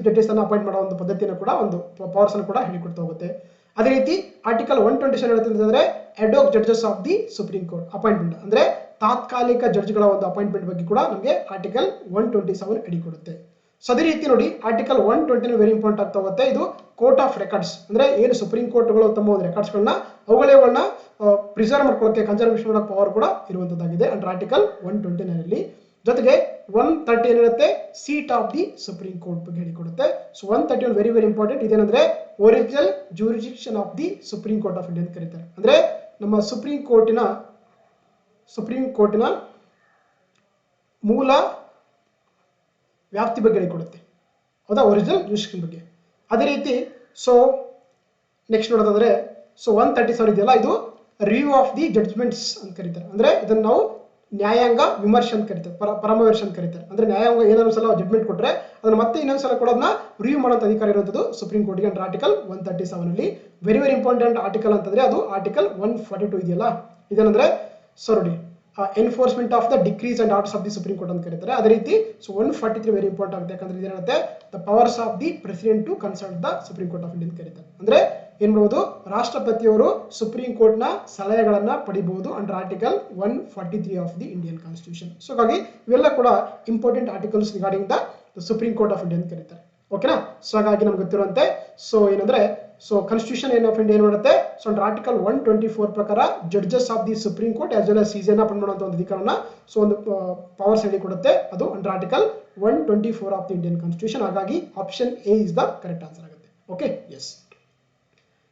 ಜಸ್ಟಿಸ್ ಅನ್ನು ಅಪಾಯಿಂಟ್ ಮಾಡೋ ಒಂದು ಪದ್ಧತಿಯನ್ನು ಕೂಡ ಒಂದು ಪವರ್ಸ್ ಅನ್ನು ಕೂಡ ಹೇಳಿಕೊಡ್ತಾ ಹೋಗುತ್ತೆ. ಅದೇ ರೀತಿ ಆರ್ಟಿಕಲ್ 127 ಹೇಳ್ತಿದ್ರೆ ಅಂದ್ರೆ ad hoc judges of the supreme Court appointment, ಅಂದ್ರೆ ತಾತ್ಕಾಲಿಕ ಜಡ್ಜ್ಗಳ ಒಂದು ಅಪಾಯಿಂಟ್ಮೆಂಟ್ ಬಗ್ಗೆ ಕೂಡ ನಮಗೆ ಆರ್ಟಿಕಲ್ 127 ಅಡಿ ಕೊಡುತ್ತೆ. ಸೊ ಅದೇ ರೀತಿ ನೋಡಿ, ಆರ್ಟಿಕಲ್ 120 ವೆರಿ ಇಂಪಾರ್ಟೆಂಟ್ ಆಗ್ತಾ ಹೋಗುತ್ತೆ. ಇದು ಕೋರ್ಟ್ ಆಫ್ ರೆಕಾರ್ಡ್ಸ್, ಅಂದ್ರೆ ಏನು ಸುಪ್ರೀಂ ಕೋರ್ಟ್ಗಳು ತಮ್ಮ ಒಂದು ರೆಕಾರ್ಡ್ಸ್ಗಳನ್ನ ಅವುಗಳನ್ನ ಪ್ರಿಸರ್ವ್ ಮಾಡ್ಕೊಳ್ಳೋಕೆ, ಕನ್ಸರ್ವೇಷನ್ ಮಾಡೋ ಪವರ್ ಕೂಡ ಇರುವಂತದ್ದಾಗಿದೆ ಅಂಡರ್ ಆರ್ಟಿಕಲ್ 129 ಅಲ್ಲಿ. ಜೊತೆಗೆ 130 ಏನಿರುತ್ತೆ seat of the supreme Court ಬಗ್ಗೆ ಹೇಳಿಕೊಡುತ್ತೆ. So 131 very very important. ಇದೇನಂದ್ರೆ original jurisdiction of the supreme court of India ಅಂತ ಕರೀತಾರೆ. ಅಂದ್ರೆ ನಮ್ಮ ಸುಪ್ರೀಂ ಕೋರ್ಟಿನ ಮೂಲ ವ್ಯಾಪ್ತಿ ಬಗ್ಗೆ ಹೇಳಿಕೊಡುತ್ತೆ. ಹೌದಾ, ಒರಿಜಿನಲ್ ಜೂರಿಸ್ಡಿಕ್ಷನ್ ಬಗ್ಗೆ. ಅದೇ ರೀತಿ ಸೊ ನೆಕ್ಸ್ಟ್ ನೋಡೋದಾದ್ರೆ ಸೊ 137 ಇದೆಯಲ್ಲ, ಇದು ರಿವ್ಯೂ ಆಫ್ ದಿ ಜಡ್ಜ್ಮೆಂಟ್ಸ್ ಅಂತ ಕರೀತಾರೆ. ಅಂದ್ರೆ ಇದನ್ನ ನಾವು ನ್ಯಾಯಾಂಗ ವಿಮರ್ಶೆ ಅಂತ ಕರೀತಾರೆ, ಪರಾಮರ್ಶೆ ಅಂತ ಕರೀತಾರೆ. ಅಂದ್ರೆ ನ್ಯಾಯಾಂಗ ಏನಾದ್ರು ಸಲ ಜಡ್ಜ್ಮೆಂಟ್ ಕೊಟ್ರೆ ಅದನ್ನ ಮತ್ತೆ ಇನ್ನೊಂದ್ಸಲ ಕೊಡೋದನ್ನ ರಿವ್ಯೂ ಮಾಡೋಂಥ ಅಧಿಕಾರ ಇರುವಂಥದ್ದು ಸುಪ್ರೀಂ ಕೋರ್ಟ್ಗೆ ಅಂಡರ್ ಆರ್ಟಿಕಲ್ 137 ಅಲ್ಲಿ. ವೆರಿ ವೆರಿ ಇಂಪಾರ್ಟೆಂಟ್ ಆರ್ಟಿಕಲ್ ಅಂತಂದ್ರೆ ಅದು ಆರ್ಟಿಕಲ್ 142 ಇದೆಯಲ್ಲ, ಇದೇನಂದ್ರೆ ಸೊ ನೋಡಿ enforcement of the decrees and orders of the supreme court ಅಂತ ಕರೀತಾರೆ. ಅದೇ ರೀತಿ 143 ವೆರಿ ಇಂಪಾರ್ಟೆಂಟ್ ಆಗುತ್ತೆ, ಯಾಕಂದ್ರೆ ಇದೇನಂತೆ the powers of the president to consult the Supreme court of India ಅಂತ ಕರೀತಾರೆ. ಅಂದ್ರೆ ಏನ್ ಮಾಡಬಹುದು, ರಾಷ್ಟ್ರಪತಿಯವರು ಸುಪ್ರೀಂ ಕೋರ್ಟ್ ನ ಸಲಹೆಗಳನ್ನ ಪಡಿಬಹುದು under article 143 of the Indian constitution. So ಹಾಗಾಗಿ ಇವೆಲ್ಲ ಕೂಡ important articles regarding the Supreme court of India ಅಂತ ಕರೀತಾರೆ. ಓಕೆನಾ. ಸೊ ಹಾಗಾಗಿ ನಮ್ಗೆ ಗೊತ್ತಿರುವಂತೆ ಸೊ ಏನಂದ್ರೆ ಸೊ ಕಾನ್ಸ್ಟಿಟ್ಯೂಷನ್ ಆಫ್ ಇಂಡಿಯಾ ಏನು ಮಾಡುತ್ತೆ, ಸೊ ಅಂಡರ್ ಆರ್ಟಿಕಲ್ 124 ಪ್ರಕಾರ judges of the supreme Court as well as season appoint ಮಾಡುವಂತ ಒಂದು ಅಧಿಕಾರನ ಸೊ ಒಂದು ಪವರ್ಸ್ ಹೇಳಿ ಕೊಡುತ್ತೆ. ಅದು under article 124 of the Indian constitution. ಹಾಗಾಗಿ option A is the correct answer ಆಗುತ್ತೆ. Okay, yes.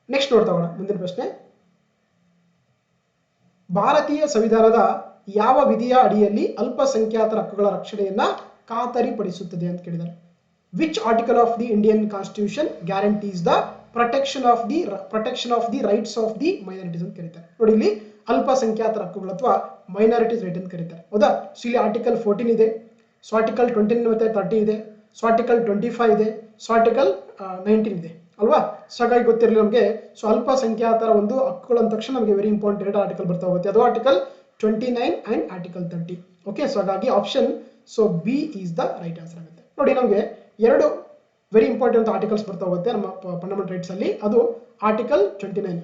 ನೆಕ್ಸ್ಟ್ ನೋಡ್ತಾ ಹೋಗೋಣ ಮುಂದಿನ ಪ್ರಶ್ನೆ. ಭಾರತೀಯ ಸಂವಿಧಾನದ ಯಾವ ವಿಧಿಯ ಅಡಿಯಲ್ಲಿ ಅಲ್ಪಸಂಖ್ಯಾತರ ಹಕ್ಕುಗಳ ರಕ್ಷಣೆಯನ್ನ ಖಾತರಿಪಡಿಸುತ್ತದೆ ಅಂತ ಕೇಳಿದ್ದಾರೆ. Which article of the Indian constitution guarantees the protection of the rights of the minorities ಅಂತ ಕರೀತಾರೆ. ನೋಡಿ, ಇಲ್ಲಿ ಅಲ್ಪಸಂಖ್ಯಾತರ ಹಕ್ಕುಗಳು ಅಥವಾ ಮೈನಾರಿಟೀಸ್ ರೈಟ್ ಅಂತ ಕರೀತಾರೆ. ಹೌದಾ. ಸೊ ಇಲ್ಲಿ ಆರ್ಟಿಕಲ್ 14 ಇದೆ, ಸೊ ಆರ್ಟಿಕಲ್ 29 ಮತ್ತೆ 30 ಇದೆ, ಸೊ ಆರ್ಟಿಕಲ್ 25 ಇದೆ, ಸೊ ಆರ್ಟಿಕಲ್ 19 ಇದೆ ಅಲ್ವಾ. ಸೊ ಹಾಗಾಗಿ ಗೊತ್ತಿರಲಿ ನಮಗೆ. ಸೊ ಅಲ್ಪಸಂಖ್ಯಾತರ ಒಂದು ಹಕ್ಕುಗಳು ಅಂದ ತಕ್ಷಣ ನಮಗೆ ವೆರಿ ಇಂಪಾರ್ಟೆಂಟ್ ಎರಡು ಆರ್ಟಿಕಲ್ ಬರ್ತಾ ಹೋಗುತ್ತೆ. ಅದು article 29 and article 30. Okay, so ಹಾಗಾಗಿ option so B is the right answer ಆಗುತ್ತೆ. ನೋಡಿ, ನಮಗೆ ಎರಡು ವೆರಿ ಇಂಪಾರ್ಟೆಂಟ್ ಆರ್ಟಿಕಲ್ಸ್ ಬರ್ತಾ ಹೋಗುತ್ತೆ ನಮ್ಮ ಫಂಡಮೆಂಟಲ್ ರೈಟ್ಸ್ ಅಲ್ಲಿ. ಅದು ಆರ್ಟಿಕಲ್ 29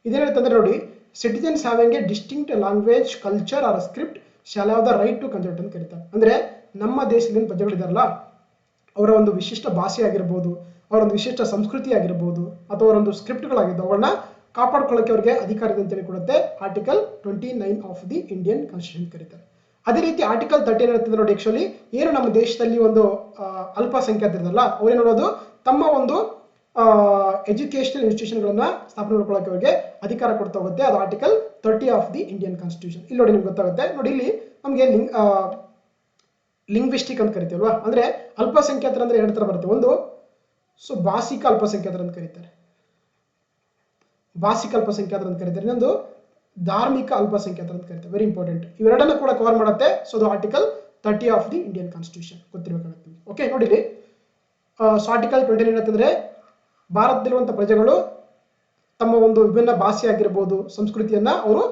ಇದೇನ್ ಹೇಳ್ತಂದ್ರೆ ನೋಡಿ, citizens having a distinct language, culture or script shall have the right to consult ಅಂತ ಕರೀತಾರೆ. ಅಂದ್ರೆ ನಮ್ಮ ದೇಶದಲ್ಲಿ ಪ್ರಜೆಗಳಿದಾರಲ್ಲ, ಅವರ ಒಂದು ವಿಶಿಷ್ಟ ಭಾಷೆ ಆಗಿರ್ಬೋದು, ಅವರ ಒಂದು ವಿಶಿಷ್ಟ ಸಂಸ್ಕೃತಿ ಆಗಿರ್ಬೋದು, ಅಥವಾ ಅವರೊಂದು ಸ್ಕ್ರಿಪ್ಟ್ಗಳಾಗಿದ್ದು ಅವನ್ನ ಕಾಪಾಡ್ಕೊಳ್ಳೋಕೆ ಅವರಿಗೆ ಅಧಿಕಾರ ಇದೆ ಅಂತೇಳಿ ಕೊಡುತ್ತೆ article 29 of the Indian constitution ಕರೀತಾರೆ. ಅದೇ ರೀತಿ ಆರ್ಟಿಕಲ್ 30 ಏನಿರ್ತದೆ ನೋಡಿ, ಆಕ್ಚುಲಿ ಏನು ನಮ್ಮ ದೇಶದಲ್ಲಿ ಒಂದು ಅಲ್ಪಸಂಖ್ಯಾತರಿರಲ್ಲ ಅವ್ರೇನು ನೋಡೋದು, ತಮ್ಮ ಒಂದು ಎಜುಕೇಶನಲ್ ಇನ್ಸ್ಟಿಟ್ಯೂಷನ್ಗಳನ್ನ ಸ್ಥಾಪನೆ ಮಾಡ್ಕೊಳ್ಳೋಕೆ ಅವರಿಗೆ ಅಧಿಕಾರ ಕೊಡ್ತಾ ಹೋಗುತ್ತೆ. ಅದು article 30 of the Indian constitution. ಇಲ್ಲಿ ನೋಡಿ ನಿಮ್ಗೆ ಗೊತ್ತಾಗುತ್ತೆ. ನೋಡಿ, ಇಲ್ಲಿ ನಮಗೆ ಲಿಂಗ್ವಿಸ್ಟಿಕ್ ಅಂತ ಕರಿತೀವಲ್ವಾ, ಅಂದ್ರೆ ಅಲ್ಪಸಂಖ್ಯಾತರ ಅಂದ್ರೆ ಎರಡು ತರ ಬರುತ್ತೆ. ಒಂದು ಸೊ ಭಾಷಿಕ ಅಲ್ಪಸಂಖ್ಯಾತರ ಅಂತ ಕರೀತಾರೆ, ಭಾಷಿಕ ಅಲ್ಪಸಂಖ್ಯಾತರ ಅಂತ ಕರೀತಾರೆ. ಇನ್ನೊಂದು ಧಾರ್ಮಿಕ ಅಲ್ಪಸಂಖ್ಯಾತರ ಅಂತ ಕರೀತಾರೆ. ವೆರಿ ಇಂಪಾರ್ಟೆಂಟ್, ಇವೆರಡನ್ನ ಕೂಡ ಕವರ್ ಮಾಡುತ್ತೆ. ಸೊ ಅದು article 30 of the Indian constitution ಗೊತ್ತಿರಬೇಕಾಗುತ್ತೆ. ಓಕೆ, ನೋಡಿ ಇಲ್ಲಿ ಸೊ ಆರ್ಟಿಕಲ್ 29 ಅಂತಂದ್ರೆ ಭಾರತದಲ್ಲಿರುವಂತಹ ಪ್ರಜೆಗಳು ತಮ್ಮ ಒಂದು ವಿಭಿನ್ನ ಭಾಷೆ ಆಗಿರ್ಬೋದು, ಸಂಸ್ಕೃತಿಯನ್ನ ಅವರು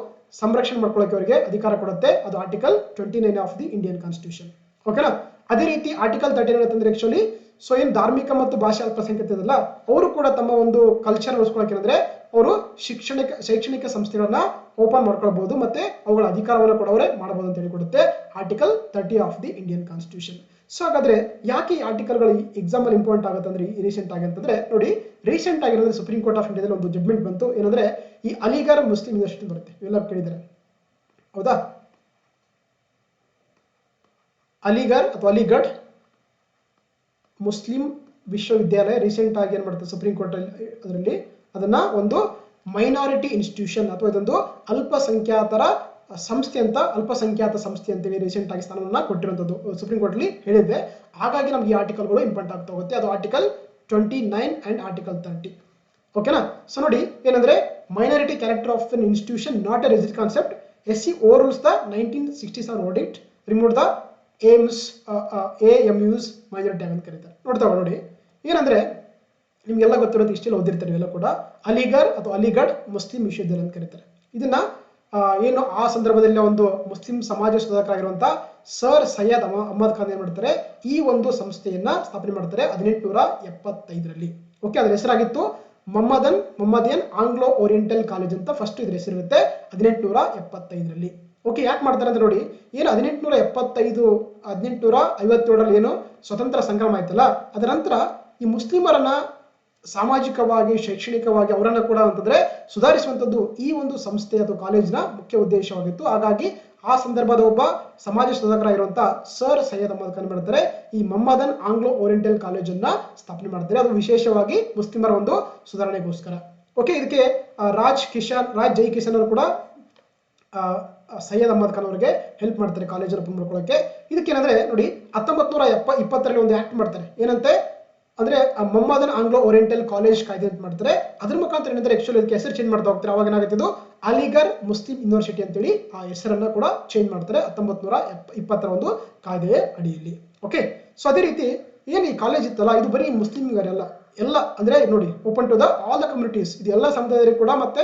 ಸಂರಕ್ಷಣೆ ಮಾಡ್ಕೊಳ್ಳೋಕೆ ಅವರಿಗೆ ಅಧಿಕಾರ ಕೊಡುತ್ತೆ. ಅದು article 29 of the Indian constitution. ಓಕೆನಾ. ಅದೇ ರೀತಿ ಆರ್ಟಿಕಲ್ 30 ಅಂತಂದ್ರೆ ಆಕ್ಚುಲಿ ಸೊ ಏನು ಧಾರ್ಮಿಕ ಮತ್ತು ಭಾಷೆ ಅಲ್ಪಸಂಖ್ಯಾತರಲ್ಲ, ಅವರು ಕೂಡ ತಮ್ಮ ಒಂದು ಕಲ್ಚರ್ ಉಳಿಸ್ಕೊಳ್ಳೋಕೆ ಅಂದ್ರೆ ಅವರು ಶೈಕ್ಷಣಿಕ ಸಂಸ್ಥೆಗಳನ್ನ ಓಪನ್ ಮಾಡ್ಕೊಳ್ಬಹುದು, ಮತ್ತೆ ಅವುಗಳ ಅಧಿಕಾರವನ್ನು ಕೂಡ ಅವರೇ ಮಾಡಬಹುದು ಅಂತ ಹೇಳಿ ಕೊಡುತ್ತೆ article 30 of the Indian constitution. So ಹಾಗಾದ್ರೆ ಯಾಕೆ ಈ ಆರ್ಟಿಕಲ್ಗಳು ಎಕ್ಸಾಮ್ ಅಲ್ಲಿ ಇಂಪಾರ್ಟೆಂಟ್ ಆಗುತ್ತೆ ಅಂದ್ರೆ ರೀಸೆಂಟ್ ಆಗಿ ಅಂತಂದ್ರೆ ನೋಡಿ, ರೀಸೆಂಟ್ ಆಗಿರೋದ್ರೆ ಸುಪ್ರೀಂ ಕೋರ್ಟ್ ಆಫ್ ಇಂಡಿಯಾದಲ್ಲಿ ಒಂದು ಜಡ್ಮೆಂಟ್ ಬಂತು. ಏನಂದ್ರೆ ಈ ಅಲಿಗರ್ ಮುಸ್ಲಿಂ ಯೂನಿವರ್ಸಿಟಿ ಬರುತ್ತೆ, ಇವೆಲ್ಲ ಕೇಳಿದ್ದಾರೆ ಹೌದಾ. ಅಲಿಗರ್ ಅಥವಾ ಅಲಿಗಢ್ ಮುಸ್ಲಿಂ ವಿಶ್ವವಿದ್ಯಾಲಯ ರೀಸೆಂಟ್ ಆಗಿ ಏನ್ ಮಾಡುತ್ತೆ ಸುಪ್ರೀಂ ಕೋರ್ಟ್ ಅದರಲ್ಲಿ ಅದನ್ನ ಒಂದು ಮೈನಾರಿಟಿ ಇನ್ಸ್ಟಿಟ್ಯೂಷನ್ ಅಥವಾ ಇದೊಂದು ಅಲ್ಪಸಂಖ್ಯಾತರ ಸಂಸ್ಥೆ ಅಂತ, ಅಲ್ಪಸಂಖ್ಯಾತ ಸಂಸ್ಥೆ ಅಂತೇಳಿ ರೀಸೆಂಟ್ ಆಗಿ ಸ್ಥಾನವನ್ನ ಕೊಟ್ಟಿರುವಂತದ್ದು ಸುಪ್ರೀಂ ಕೋರ್ಟ್ ಅಲ್ಲಿ ಹೇಳಿದೆ. ಹಾಗಾಗಿ ನಮ್ಗೆ ಈ ಆರ್ಟಿಕಲ್ಗಳು ಇಂಪಾರ್ಟೆಂಟ್ ಆಗ್ತಾ ಹೋಗುತ್ತೆ. ಅದು ಆರ್ಟಿಕಲ್ 29 ಅಂಡ್ ಆರ್ಟಿಕಲ್ 30. ಓಕೆನಾ. ಸೊ ನೋಡಿ ಏನಂದ್ರೆ minority character of an institution not A rigid concept. SC overrules the 1967 audit, removed the AMU's minority ಅಂತ ಕರೀತಾರೆ. ನೋಡ್ತಾ ನೋಡಿ ಏನಂದ್ರೆ ನಿಮ್ಗೆಲ್ಲ ಗೊತ್ತಿರೋದು ಇಷ್ಟೆಲ್ಲ ಓದಿರ್ತಾರೆ ನೀವೆಲ್ಲ ಕೂಡ. ಅಲಿಗರ್ ಅಥವಾ ಅಲಿಗಢ್ ಮುಸ್ಲಿಂ ವಿಶ್ವವಿದ್ಯಾಲಯ ಅಂತ ಕರೀತಾರೆ. ಇದನ್ನ ಏನು ಆ ಸಂದರ್ಭದಲ್ಲಿ ಒಂದು ಮುಸ್ಲಿಂ ಸಮಾಜ ಸುಧಾರಕರಾಗಿರುವಂತಹ ಸರ್ ಸೈಯದ್ ಅಹಮದ್ ಖಾನ್ ಏನ್ ಮಾಡ್ತಾರೆ, ಈ ಒಂದು ಸಂಸ್ಥೆಯನ್ನ ಸ್ಥಾಪನೆ ಮಾಡ್ತಾರೆ 1875ರಲ್ಲಿ. ಓಕೆ, ಅದ್ರ ಹೆಸರಾಗಿತ್ತು ಮೊಹಮ್ಮದಿಯನ್ ಆಂಗ್ಲೋ ಓರಿಯೆಂಟಲ್ ಕಾಲೇಜ್ ಅಂತ ಫಸ್ಟ್ ಇದ್ರ ಹೆಸರಿರುತ್ತೆ 1875ರಲ್ಲಿ. ಓಕೆ, ಯಾಕೆ ಮಾಡ್ತಾರೆ ಅಂತ ನೋಡಿ, ಏನು 1857 ಏನು ಸ್ವತಂತ್ರ ಸಂಗ್ರಾಮ ಆಯ್ತಲ್ಲ, ಅದರ ನಂತರ ಈ ಮುಸ್ಲಿಮರನ್ನ ಸಾಮಾಜಿಕವಾಗಿ ಶೈಕ್ಷಣಿಕವಾಗಿ ಅವರನ್ನ ಕೂಡ ಅಂತಂದ್ರೆ ಸುಧಾರಿಸುವಂತದ್ದು ಈ ಒಂದು ಸಂಸ್ಥೆ ಅಥವಾ ಕಾಲೇಜಿನ ಮುಖ್ಯ ಉದ್ದೇಶವಾಗಿತ್ತು. ಹಾಗಾಗಿ ಆ ಸಂದರ್ಭದ ಒಬ್ಬ ಸಮಾಜ ಸುಧಾರಕರಾಗಿರುವಂತಹ ಸರ್ ಸೈಯದ್ ಅಹಮದ್ ಖಾನ್ ಮಾಡ್ತಾರೆ ಈ ಮೊಹಮ್ಮದನ್ ಆಂಗ್ಲೋ ಓರಿಯೆಂಟಲ್ ಕಾಲೇಜ್ ಅನ್ನ ಸ್ಥಾಪನೆ ಮಾಡ್ತಾರೆ. ಅದು ವಿಶೇಷವಾಗಿ ಮುಸ್ಲಿಮರ ಒಂದು ಸುಧಾರಣೆಗೋಸ್ಕರ. ಓಕೆ, ಇದಕ್ಕೆ ರಾಜ್ ಜೈ ಕಿಶನ್ ಅವರು ಕೂಡ ಸೈಯದ್ ಅಹಮದ್ ಖಾನ್ ಅವರಿಗೆ ಹೆಲ್ಪ್ ಮಾಡ್ತಾರೆ ಕಾಲೇಜ್ ಓಪನ್ ಮಾಡ್ಕೊಳ್ಳೋಕೆ. ಇದಕ್ಕೇನಂದ್ರೆ ನೋಡಿ 1920ರಲ್ಲಿ ಒಂದು ಆಕ್ಟ್ ಮಾಡ್ತಾರೆ. ಏನಂತೆ ಅಂದ್ರೆ ಮೊಹಮ್ಮದನ್ ಆಂಗ್ಲೋ ಓರಿಯೆಂಟಲ್ ಕಾಲೇಜ್ ಕಾಯ್ದೆ ಅಂತ ಮಾಡ್ತಾರೆ. ಅದ್ರ ಮುಖಾಂತರ ಏನಂದ್ರೆ ಆಕ್ಚುಲಿ ಅದಕ್ಕೆ ಹೆಸರು ಚೇಂಜ್ ಮಾಡ್ತಾ ಹೋಗ್ತಾರೆ. ಅವಾಗ ಏನಾಗುತ್ತೆ ಅಲಿಗರ್ ಮುಸ್ಲಿಂ ಯೂನಿವರ್ಸಿಟಿ ಅಂತೇಳಿ ಆ ಹೆಸರನ್ನ ಕೂಡ ಚೇಂಜ್ ಮಾಡ್ತಾರೆ 1920ರ ಒಂದು ಕಾಯ್ದೆಯ ಅಡಿಯಲ್ಲಿ. ಓಕೆ, ಸೊ ಅದೇ ರೀತಿ ಏನ್ ಈ ಕಾಲೇಜ್ ಇತ್ತಲ್ಲ, ಇದು ಬರೀ ಮುಸ್ಲಿಂಗರೆಲ್ಲ ಎಲ್ಲ ಅಂದ್ರೆ ನೋಡಿ open to the all the communities, ಇದು ಎಲ್ಲ ಸಮುದಾಯರಿಗೆ ಕೂಡ ಮತ್ತೆ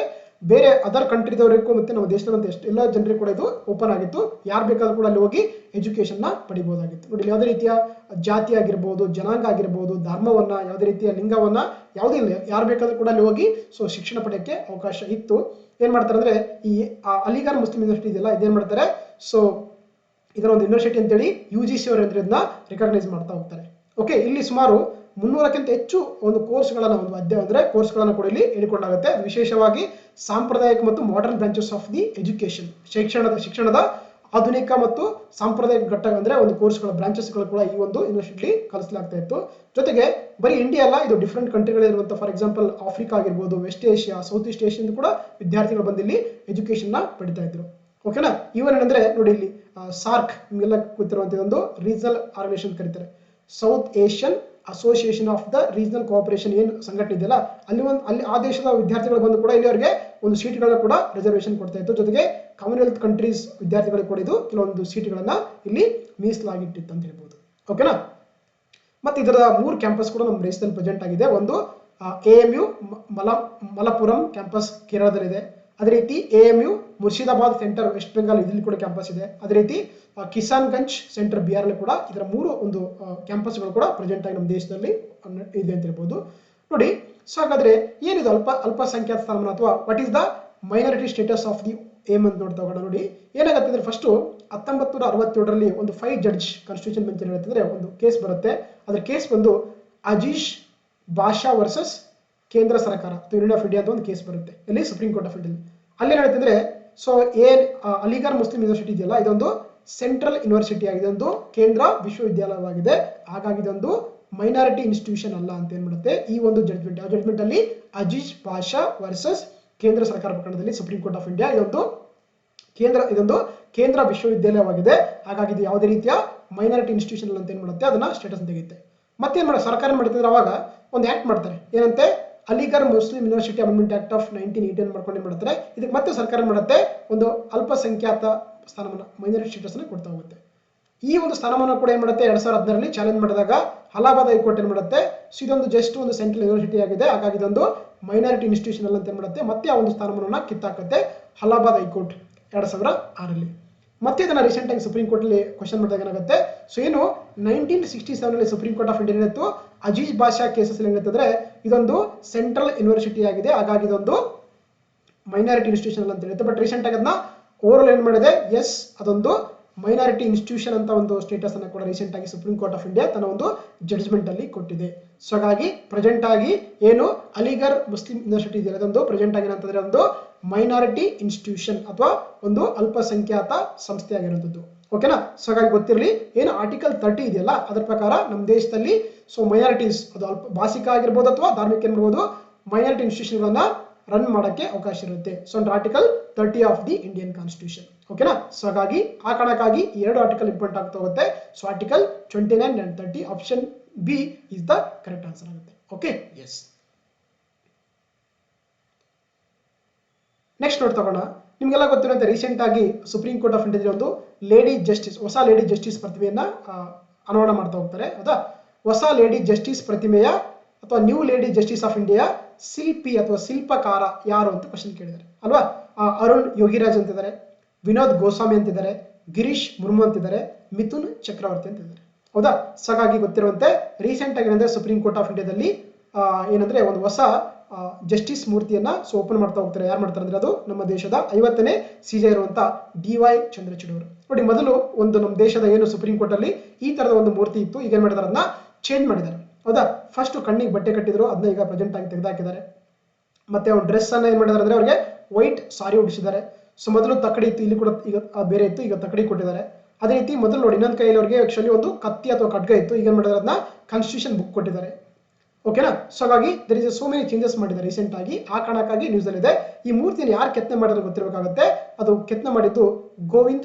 ಬೇರೆ ಅದರ್ ಕಂಟ್ರಿದವರಿಗೂ ಮತ್ತೆ ನಮ್ಮ ದೇಶದಂತ ಎಲ್ಲ ಜನರಿಗೂ ಕೂಡ ಇದು ಓಪನ್ ಆಗಿತ್ತು. ಯಾರು ಬೇಕಾದ್ರೂ ಕೂಡ ಅಲ್ಲಿ ಹೋಗಿ ಎಜುಕೇಶನ್ ನ ಪಡಿಬಹುದಾಗಿತ್ತು. ನೋಡಿ, ಯಾವುದೇ ರೀತಿಯ ಜಾತಿ ಆಗಿರ್ಬೋದು, ಜನಾಂಗ ಆಗಿರ್ಬೋದು, ಧರ್ಮವನ್ನ, ಯಾವುದೇ ರೀತಿಯ ಲಿಂಗವನ್ನ ಯಾವುದೇ ಇಲ್ಲ, ಯಾರು ಬೇಕಾದ್ರೂ ಕೂಡ ಅಲ್ಲಿ ಹೋಗಿ ಶಿಕ್ಷಣ ಪಡೆಯಕ್ಕೆ ಅವಕಾಶ ಇತ್ತು. ಏನ್ ಮಾಡ್ತಾರೆ ಅಂದ್ರೆ ಈ ಅಲಿಗಢ್ ಮುಸ್ಲಿಂ ಯೂನಿವರ್ಸಿಟಿ ಇದೆಯಲ್ಲ, ಇದೇನ್ ಮಾಡ್ತಾರೆ, ಇದರ ಒಂದು ಯೂನಿವರ್ಸಿಟಿ ಅಂತೇಳಿ UGC ಅವರು ಇದನ್ನ ರೆಕಗ್ನೈಸ್ ಮಾಡ್ತಾ ಹೋಗ್ತಾರೆ. ಓಕೆ, ಇಲ್ಲಿ ಸುಮಾರು 300ಕ್ಕಿಂತ ಹೆಚ್ಚು ಒಂದು ಕೋರ್ಸ್ಗಳನ್ನ, ಒಂದು ಅಧ್ಯಾಯ ಅಂದ್ರೆ ಕೋರ್ಸ್ಗಳನ್ನ ಕೂಡ ಇಲ್ಲಿ ಹೇಳಿಕೊಂಡಾಗುತ್ತೆ. ಅದು ವಿಶೇಷವಾಗಿ ಸಾಂಪ್ರದಾಯಿಕ ಮತ್ತು modern branches of the education, ಶಿಕ್ಷಣದ ಆಧುನಿಕ ಮತ್ತು ಸಾಂಪ್ರದಾಯಿಕ ಘಟ್ಟ ಅಂದ್ರೆ ಒಂದು ಕೋರ್ಸ್ಗಳ ಬ್ರಾಂಚಸ್ಗಳು ಕೂಡ ಈ ಒಂದು ಯೂನಿವರ್ಸಿಟಿ ಕಲಿಸಲಾಗ್ತಾ ಇತ್ತು. ಜೊತೆಗೆ ಬರೀ ಇಂಡಿಯಾ ಅಲ್ಲ, ಇದು ಡಿಫ್ರೆಂಟ್ ಕಂಟ್ರಿಗಳಿರುವಂತಹ, ಫಾರ್ ಎಕ್ಸಾಂಪಲ್ ಆಫ್ರಿಕಾ ಆಗಿರ್ಬೋದು, ವೆಸ್ಟ್ ಏಷ್ಯಾ, ಸೌತ್ ಈಸ್ಟ್ ಏಷ್ಯಾದಿಂದ ಕೂಡ ವಿದ್ಯಾರ್ಥಿಗಳು ಬಂದು ಇಲ್ಲಿ ಎಜುಕೇಶನ್ ನ ಪಡಿತಾ ಇದ್ರು. ಓಕೆನಾ, ಇವನ್ ಏನಂದ್ರೆ ನೋಡಿ, ಇಲ್ಲಿ ಸಾರ್ಕ್ ನಿಮಗೆಲ್ಲ ಗೊತ್ತಿರುವಂತಹ ಒಂದು ರೀಜನಲ್ ಆರ್ಗನೈಸೇಷನ್ ಕರೀತಾರೆ, south Asian association of the regional cooperation ಏನು ಸಂಘಟನೆ ಇದೆಯಲ್ಲ, ಅಲ್ಲಿ ಆ ದೇಶದ ವಿದ್ಯಾರ್ಥಿಗಳು ಬಂದು ಕೂಡ ಇಲ್ಲಿ ಅವರಿಗೆ ಒಂದು ಸೀಟ್ಗಳನ್ನ ಕೂಡ ರಿಸರ್ವೇಶನ್ ಕೊಡ್ತಾ ಇತ್ತು. ಜೊತೆಗೆ ಕಾಮನ್ವೆಲ್ತ್ ಕಂಟ್ರೀಸ್ ವಿದ್ಯಾರ್ಥಿಗಳಿಗೆ ಕೂಡ ಇದು ಕೆಲವೊಂದು ಸೀಟ್ಗಳನ್ನ ಇಲ್ಲಿ ಮೀಸಲಾಗಿಟ್ಟಿತ್ತು ಅಂತ ಹೇಳ್ಬೋದು. ಓಕೆನಾ, ಮತ್ತೆ ಇದರ 3 ಕ್ಯಾಂಪಸ್ ಕೂಡ ನಮ್ಮ ದೇಶದಲ್ಲಿ ಪ್ರೆಸೆಂಟ್ ಆಗಿದೆ. ಒಂದು AMU ಮಲಪುರಂ ಕ್ಯಾಂಪಸ್ ಕೇರಳದಲ್ಲಿದೆ. ಅದೇ ರೀತಿ AMU Murshidabad centre west Bengal ಇಲ್ಲಿ ಕೂಡ ಕ್ಯಾಂಪಸ್ ಇದೆ. ಅದೇ ರೀತಿ ಕಿಸಾನ್ಗಂಜ್ ಸೆಂಟರ್ ಬಿಹಾರ್ ಅಲ್ಲಿ ಕೂಡ ಇದರ 3 ಒಂದು ಕ್ಯಾಂಪಸ್ಗಳು ಕೂಡ ಪ್ರೆಸೆಂಟ್ ಆಗಿ ನಮ್ಮ ದೇಶದಲ್ಲಿ ಇದೆ ಅಂತ ಹೇಳ್ಬೋದು. ನೋಡಿ, ಸೊ ಹಾಗಾದ್ರೆ ಏನಿದು ಅಲ್ಪಸಂಖ್ಯಾತ ಸ್ಥಾನಮಾನ ಅಥವಾ what is the minority status of the aim ಅಂತ ನೋಡ್ತಾ ಹೋಗೋಣ. ನೋಡಿ, ಏನಾಗುತ್ತೆ ಅಂದ್ರೆ ಫಸ್ಟ್ 1967ರಲ್ಲಿ ಒಂದು 5 ಜಡ್ಜ್ ಕಾನ್ಸ್ಟಿಟ್ಯೂಷನ್ ಬೆಂಚ್ ಏನಾಗುತ್ತೆ ಒಂದು ಕೇಸ್ ಬರುತ್ತೆ. ಅದ್ರ ಕೇಸ್ ಬಂದು ಅಜೀಜ್ ಬಾಷಾ ವರ್ಸಸ್ ಕೇಂದ್ರ ಸರ್ಕಾರ ಅಥವಾ ಯೂನಿಯನ್ ಆಫ್ ಇಂಡಿಯಾ ಅಂತ ಒಂದು ಕೇಸ್ ಬರುತ್ತೆ, ಇಲ್ಲಿ ಸುಪ್ರೀಂ ಕೋರ್ಟ್ ಆಫ್ ಇಂಡಿಯಾ. ಅಲ್ಲಿ ಏನಾಗುತ್ತೆ, ಅಲಿಗಢ್ ಮುಸ್ಲಿಂ ಯೂನಿವರ್ಸಿಟಿ ಇದೆಯಲ್ಲ, ಇದೊಂದು ಸೆಂಟ್ರಲ್ ಯೂನಿವರ್ಸಿಟಿ ಆಗಿದೆ, ಒಂದು ಕೇಂದ್ರ ವಿಶ್ವವಿದ್ಯಾಲಯವಾಗಿದೆ. ಹಾಗಾಗಿ ಇದೊಂದು ಮೈನಾರಿಟಿ ಇನ್ಸ್ಟಿಟ್ಯೂಷನ್ ಅಲ್ಲ ಅಂತ ಏನ್ ಮಾಡುತ್ತೆ ಈ ಒಂದು ಜಡ್ಜ್ಮೆಂಟ್ ಅಲ್ಲಿ ಅಜೀಜ್ ಬಾಷಾ ವರ್ಸಸ್ ಕೇಂದ್ರ ಸರ್ಕಾರ ಪ್ರಕರಣದಲ್ಲಿ ಸುಪ್ರೀಂ ಕೋರ್ಟ್ ಆಫ್ ಇಂಡಿಯಾ ಇದೊಂದು ಕೇಂದ್ರ ವಿಶ್ವವಿದ್ಯಾಲಯವಾಗಿದೆ. ಹಾಗಾಗಿ ಇದು ಯಾವುದೇ ರೀತಿಯ ಮೈನಾರಿಟಿ ಇನ್ಸ್ಟಿಟ್ಯೂಷನ್ ಅಂತ ಏನ್ ಮಾಡುತ್ತೆ ಅದನ್ನ ಸ್ಟೇಟಸ್ ತೆಗೆಯುತ್ತೆ. ಮತ್ತೇನ್ ಮಾಡಿ ಸರ್ಕಾರ ಮಾಡ್ತಿದ್ರೆ ಅವಾಗ ಒಂದು ಆಕ್ಟ್ ಮಾಡ್ತಾರೆ, ಏನಂತೆ Aligarh Muslim university amendment act of 1918 ಮಾಡ್ಕೊಂಡು ಏನ್ ಮಾಡ್ತಾರೆ, ಇದಕ್ಕೆ ಮತ್ತೆ ಸರ್ಕಾರ ಮಾಡುತ್ತೆ ಒಂದು ಅಲ್ಪಸಂಖ್ಯಾತ ಸ್ಥಾನಮಾನ ಮೈನಾರಿಟಿ ಸ್ಟೇಟಸ್ ಅನ್ನು ಕೊಡ್ತಾ ಹೋಗುತ್ತೆ. ಈ ಒಂದು ಸ್ಥಾನಮಾನ ಕೂಡ ಏನ್ ಮಾಡುತ್ತೆ 2016ರಲ್ಲಿ ಚಾಲೆಂಜ್ ಮಾಡಿದಾಗ ಅಲಹಾಬಾದ್ ಹೈಕೋರ್ಟ್ ಏನ್ ಮಾಡುತ್ತೆ, ಇದೊಂದು ಜಸ್ಟ್ ಒಂದು ಸೆಂಟ್ರಲ್ ಯೂನಿವರ್ಸಿಟಿ ಆಗಿದೆ, ಹಾಗಾಗಿ ಇದೊಂದು ಮೈನಾರಿಟಿ ಇನ್ಸ್ಟಿಟ್ಯೂಷನ್ ಅಲ್ಲ ಅಂತ ಏನ್ ಮಾಡುತ್ತೆ ಮತ್ತೆ ಆ ಒಂದು ಸ್ಥಾನಮಾನವನ್ನ ಕಿತ್ತಾಕುತ್ತೆ ಅಲಹಾಬಾದ್ ಹೈಕೋರ್ಟ್ 2006ರಲ್ಲಿ. ಮತ್ತೆ ಇದನ್ನ ರೀಸೆಂಟ್ ಆಗಿ ಸುಪ್ರೀಂ ಕೋರ್ಟ್ ಅಲ್ಲಿ ಕ್ವಶನ್ ಮಾಡಿದಾಗ ಏನಾಗುತ್ತೆ, ಏನು 1967ರಲ್ಲಿ ಸುಪ್ರೀಂ ಕೋರ್ಟ್ ಆಫ್ ಇಂಡಿಯಾ ಏನಿತ್ತು ಅಜೀಜ್ ಬಾಷಾ ಕೇಸಸ್ ಏನಾಗುತ್ತೆ, ಇದೊಂದು ಸೆಂಟ್ರಲ್ ಯೂನಿವರ್ಸಿಟಿ ಆಗಿದೆ, ಹಾಗಾಗಿ ಇದೊಂದು ಮೈನಾರಿಟಿ ಇನ್ಸ್ಟಿಟ್ಯೂಷನ್ ಅಂತ ಹೇಳುತ್ತೆ. ಬಟ್ ರೀಸೆಂಟ್ ಆಗಿ ಅದನ್ನ ಓವರ್ ಏನ್ ಮಾಡಿದೆ, ಎಸ್ ಅದೊಂದು ಮೈನಾರಿಟಿ ಇನ್ಸ್ಟಿಟ್ಯೂಷನ್ ಅಂತ ಒಂದು ಸ್ಟೇಟಸ್ ಅನ್ನು ಕೂಡ ರೀಸೆಂಟ್ ಆಗಿ ಸುಪ್ರೀಂ ಕೋರ್ಟ್ ಆಫ್ ಇಂಡಿಯಾ ತನ್ನ ಒಂದು ಜಡ್ಜ್ಮೆಂಟ್ ಅಲ್ಲಿ ಕೊಟ್ಟಿದೆ. ಸೊ ಹಾಗಾಗಿ ಪ್ರೆಸೆಂಟ್ ಆಗಿ ಏನು ಅಲಿಗಢ್ ಮುಸ್ಲಿಂ ಯೂನಿವರ್ಸಿಟಿ ಇದೆ ಅದೊಂದು ಪ್ರೆಸೆಂಟ್ ಆಗಿ ಏನಂತಂದ್ರೆ ಒಂದು ಮೈನಾರಿಟಿ ಇನ್ಸ್ಟಿಟ್ಯೂಷನ್ ಅಥವಾ ಒಂದು ಅಲ್ಪಸಂಖ್ಯಾತ ಸಂಸ್ಥೆ ಆಗಿರುವಂತದ್ದು. ಓಕೆನಾ, ಸೊ ಹಾಗಾಗಿ ಗೊತ್ತಿರಲಿ, ಏನು ಆರ್ಟಿಕಲ್ 30 ಇದೆಯಲ್ಲ ಅದರ ಪ್ರಕಾರ ನಮ್ಮ ದೇಶದಲ್ಲಿ ಮೈನಾರಿಟೀಸ್ ಅದು ಭಾಷಿಕ ಆಗಿರ್ಬೋದು ಅಥವಾ ಧಾರ್ಮಿಕ ಏನಿರ್ಬೋದು ಮೈನಾರಿಟಿ ಇನ್ಸ್ಟಿಟ್ಯೂಷನ್ ಗಳನ್ನ ರನ್ ಮಾಡಕ್ಕೆ ಅವಕಾಶ ಇರುತ್ತೆ. So article 30 of the Indian constitution. ಓಕೆನಾ, ಸೊ ಹಾಗಾಗಿ ಆ ಕಾರಣಕ್ಕಾಗಿ 2 ಆರ್ಟಿಕಲ್ ಇಂಪಾರ್ಟೆಂಟ್ ಆಗ್ತಾ ಹೋಗುತ್ತೆ. So article 29 and 30 option B is the correct answer ಆಗುತ್ತೆ. Okay, yes. ನೆಕ್ಸ್ಟ್ ನೋಡ್ ತಗೋಣ. ನಿಮ್ಗೆಲ್ಲ ಗೊತ್ತಿರುವಂತೆ ರೀಸೆಂಟ್ ಆಗಿ ಸುಪ್ರೀಂ ಕೋರ್ಟ್ ಆಫ್ ಇಂಡಿಯಾ ಒಂದು ಲೇಡಿ ಜಸ್ಟಿಸ್ ಹೊಸ ಲೇಡಿ ಜಸ್ಟಿಸ್ ಪ್ರತಿಮೆಯನ್ನ ಅನಾವರಣ ಮಾಡ್ತಾ ಹೋಗ್ತಾರೆ. ಹೌದಾ, ಹೊಸ ಲೇಡಿ ಜಸ್ಟಿಸ್ ಪ್ರತಿಮೆಯ ಅಥವಾ new lady justice of India ಶಿಲ್ಪಿ ಅಥವಾ ಶಿಲ್ಪಕಾರ ಯಾರು ಅಂತ ಕ್ವಶನ್ ಕೇಳಿದ್ದಾರೆ ಅಲ್ವಾ. ಅರುಣ್ ಯೋಗಿರಾಜ್ ಅಂತಿದ್ದಾರೆ, ವಿನೋದ್ ಗೋಸ್ವಾಮಿ ಅಂತಿದ್ದಾರೆ, ಗಿರೀಶ್ ಮುರ್ಮು ಅಂತಿದ್ದಾರೆ, ಮಿಥುನ್ ಚಕ್ರವರ್ತಿ ಅಂತಿದ್ದಾರೆ. ಹೌದಾ, ಸೊ ಹಾಗಾಗಿ ಗೊತ್ತಿರುವಂತೆ ರೀಸೆಂಟ್ ಆಗಿ ಏನಂದ್ರೆ ಸುಪ್ರೀಂ ಕೋರ್ಟ್ ಆಫ್ ಇಂಡಿಯಾದಲ್ಲಿ ಏನಂದ್ರೆ ಒಂದು ಹೊಸ ಜಸ್ಟಿಸ್ ಮೂರ್ತಿಯನ್ನ ಓಪನ್ ಮಾಡ್ತಾ ಹೋಗ್ತಾರೆ. ಯಾರು ಮಾಡ್ತಾರೆ ಅಂದ್ರೆ ಅದು ನಮ್ಮ ದೇಶದ 50ನೇ CJ ಇರುವಂತ DY ಚಂದ್ರಚೂಡ್ ಅವರು. ನೋಡಿ, ಮೊದಲು ಒಂದು ನಮ್ಮ ದೇಶದ ಏನು ಸುಪ್ರೀಂ ಕೋರ್ಟ್ ಅಲ್ಲಿ ಈ ತರದ ಒಂದು ಮೂರ್ತಿ ಇತ್ತು, ಈಗ ಏನ್ ಮಾಡಿದಾರೆ ಅದನ್ನ ಚೇಂಜ್ ಮಾಡಿದ್ದಾರೆ. ಹೌದಾ, ಫಸ್ಟ್ ಕಣ್ಣಿಗೆ ಬಟ್ಟೆ ಕಟ್ಟಿದ್ರು, ಅದನ್ನ ಈಗ ಪ್ರೆಸೆಂಟ್ ಆಗಿ ತೆಗೆದಾಕಿದ್ದಾರೆ. ಮತ್ತೆ ಅವ್ರ ಡ್ರೆಸ್ ಅನ್ನ ಏನ್ ಮಾಡಿದಾರೆ ಅಂದ್ರೆ ಅವ್ರಿಗೆ ವೈಟ್ ಸಾರಿ ಉಡಿಸಿದ್ದಾರೆ. ಸೊ ಮೊದಲು ತಕ್ಕಡಿ ಇತ್ತು, ಇಲ್ಲಿ ಕೂಡ ಈಗ ಬೇರೆ ಇತ್ತು, ಈಗ ತಕ್ಕಡಿ ಕೊಟ್ಟಿದ್ದಾರೆ. ಅದೇ ರೀತಿ ಮೊದಲು ನೋಡಿ ಇನ್ನೊಂದು ಕೈಯಲ್ಲಿ ಅವ್ರಿಗೆ ಆಕ್ಚುಲಿ ಒಂದು ಕತ್ತಿ ಅಥವಾ ಖಡ್ಗ ಇತ್ತು, ಈಗ ಏನ್ ಮಾಡಿದಾರೆ ಅದನ್ನ ಕಾನ್ಸ್ಟಿಟ್ಯೂಷನ್ ಬುಕ್ ಕೊಟ್ಟಿದ್ದಾರೆ. ಓಕೆನಾ, ಸೊ ಹಾಗಾಗಿ there is so many changes ಮಾಡಿದ್ದಾರೆ ರೀಸೆಂಟ್ ಆಗಿ. ಆ ಕಾರಣಕ್ಕಾಗಿ ನ್ಯೂಸ್ ಅಲ್ಲಿ ಇದೆ. ಈ ಮೂರ್ತಿಯನ್ನು ಯಾರು ಕೆತ್ತನೆ ಮಾಡಿದ್ರೆ ಗೊತ್ತಿರಬೇಕಾಗುತ್ತೆ, ಅದು ಕೆತ್ತನೆ ಮಾಡಿದ್ದು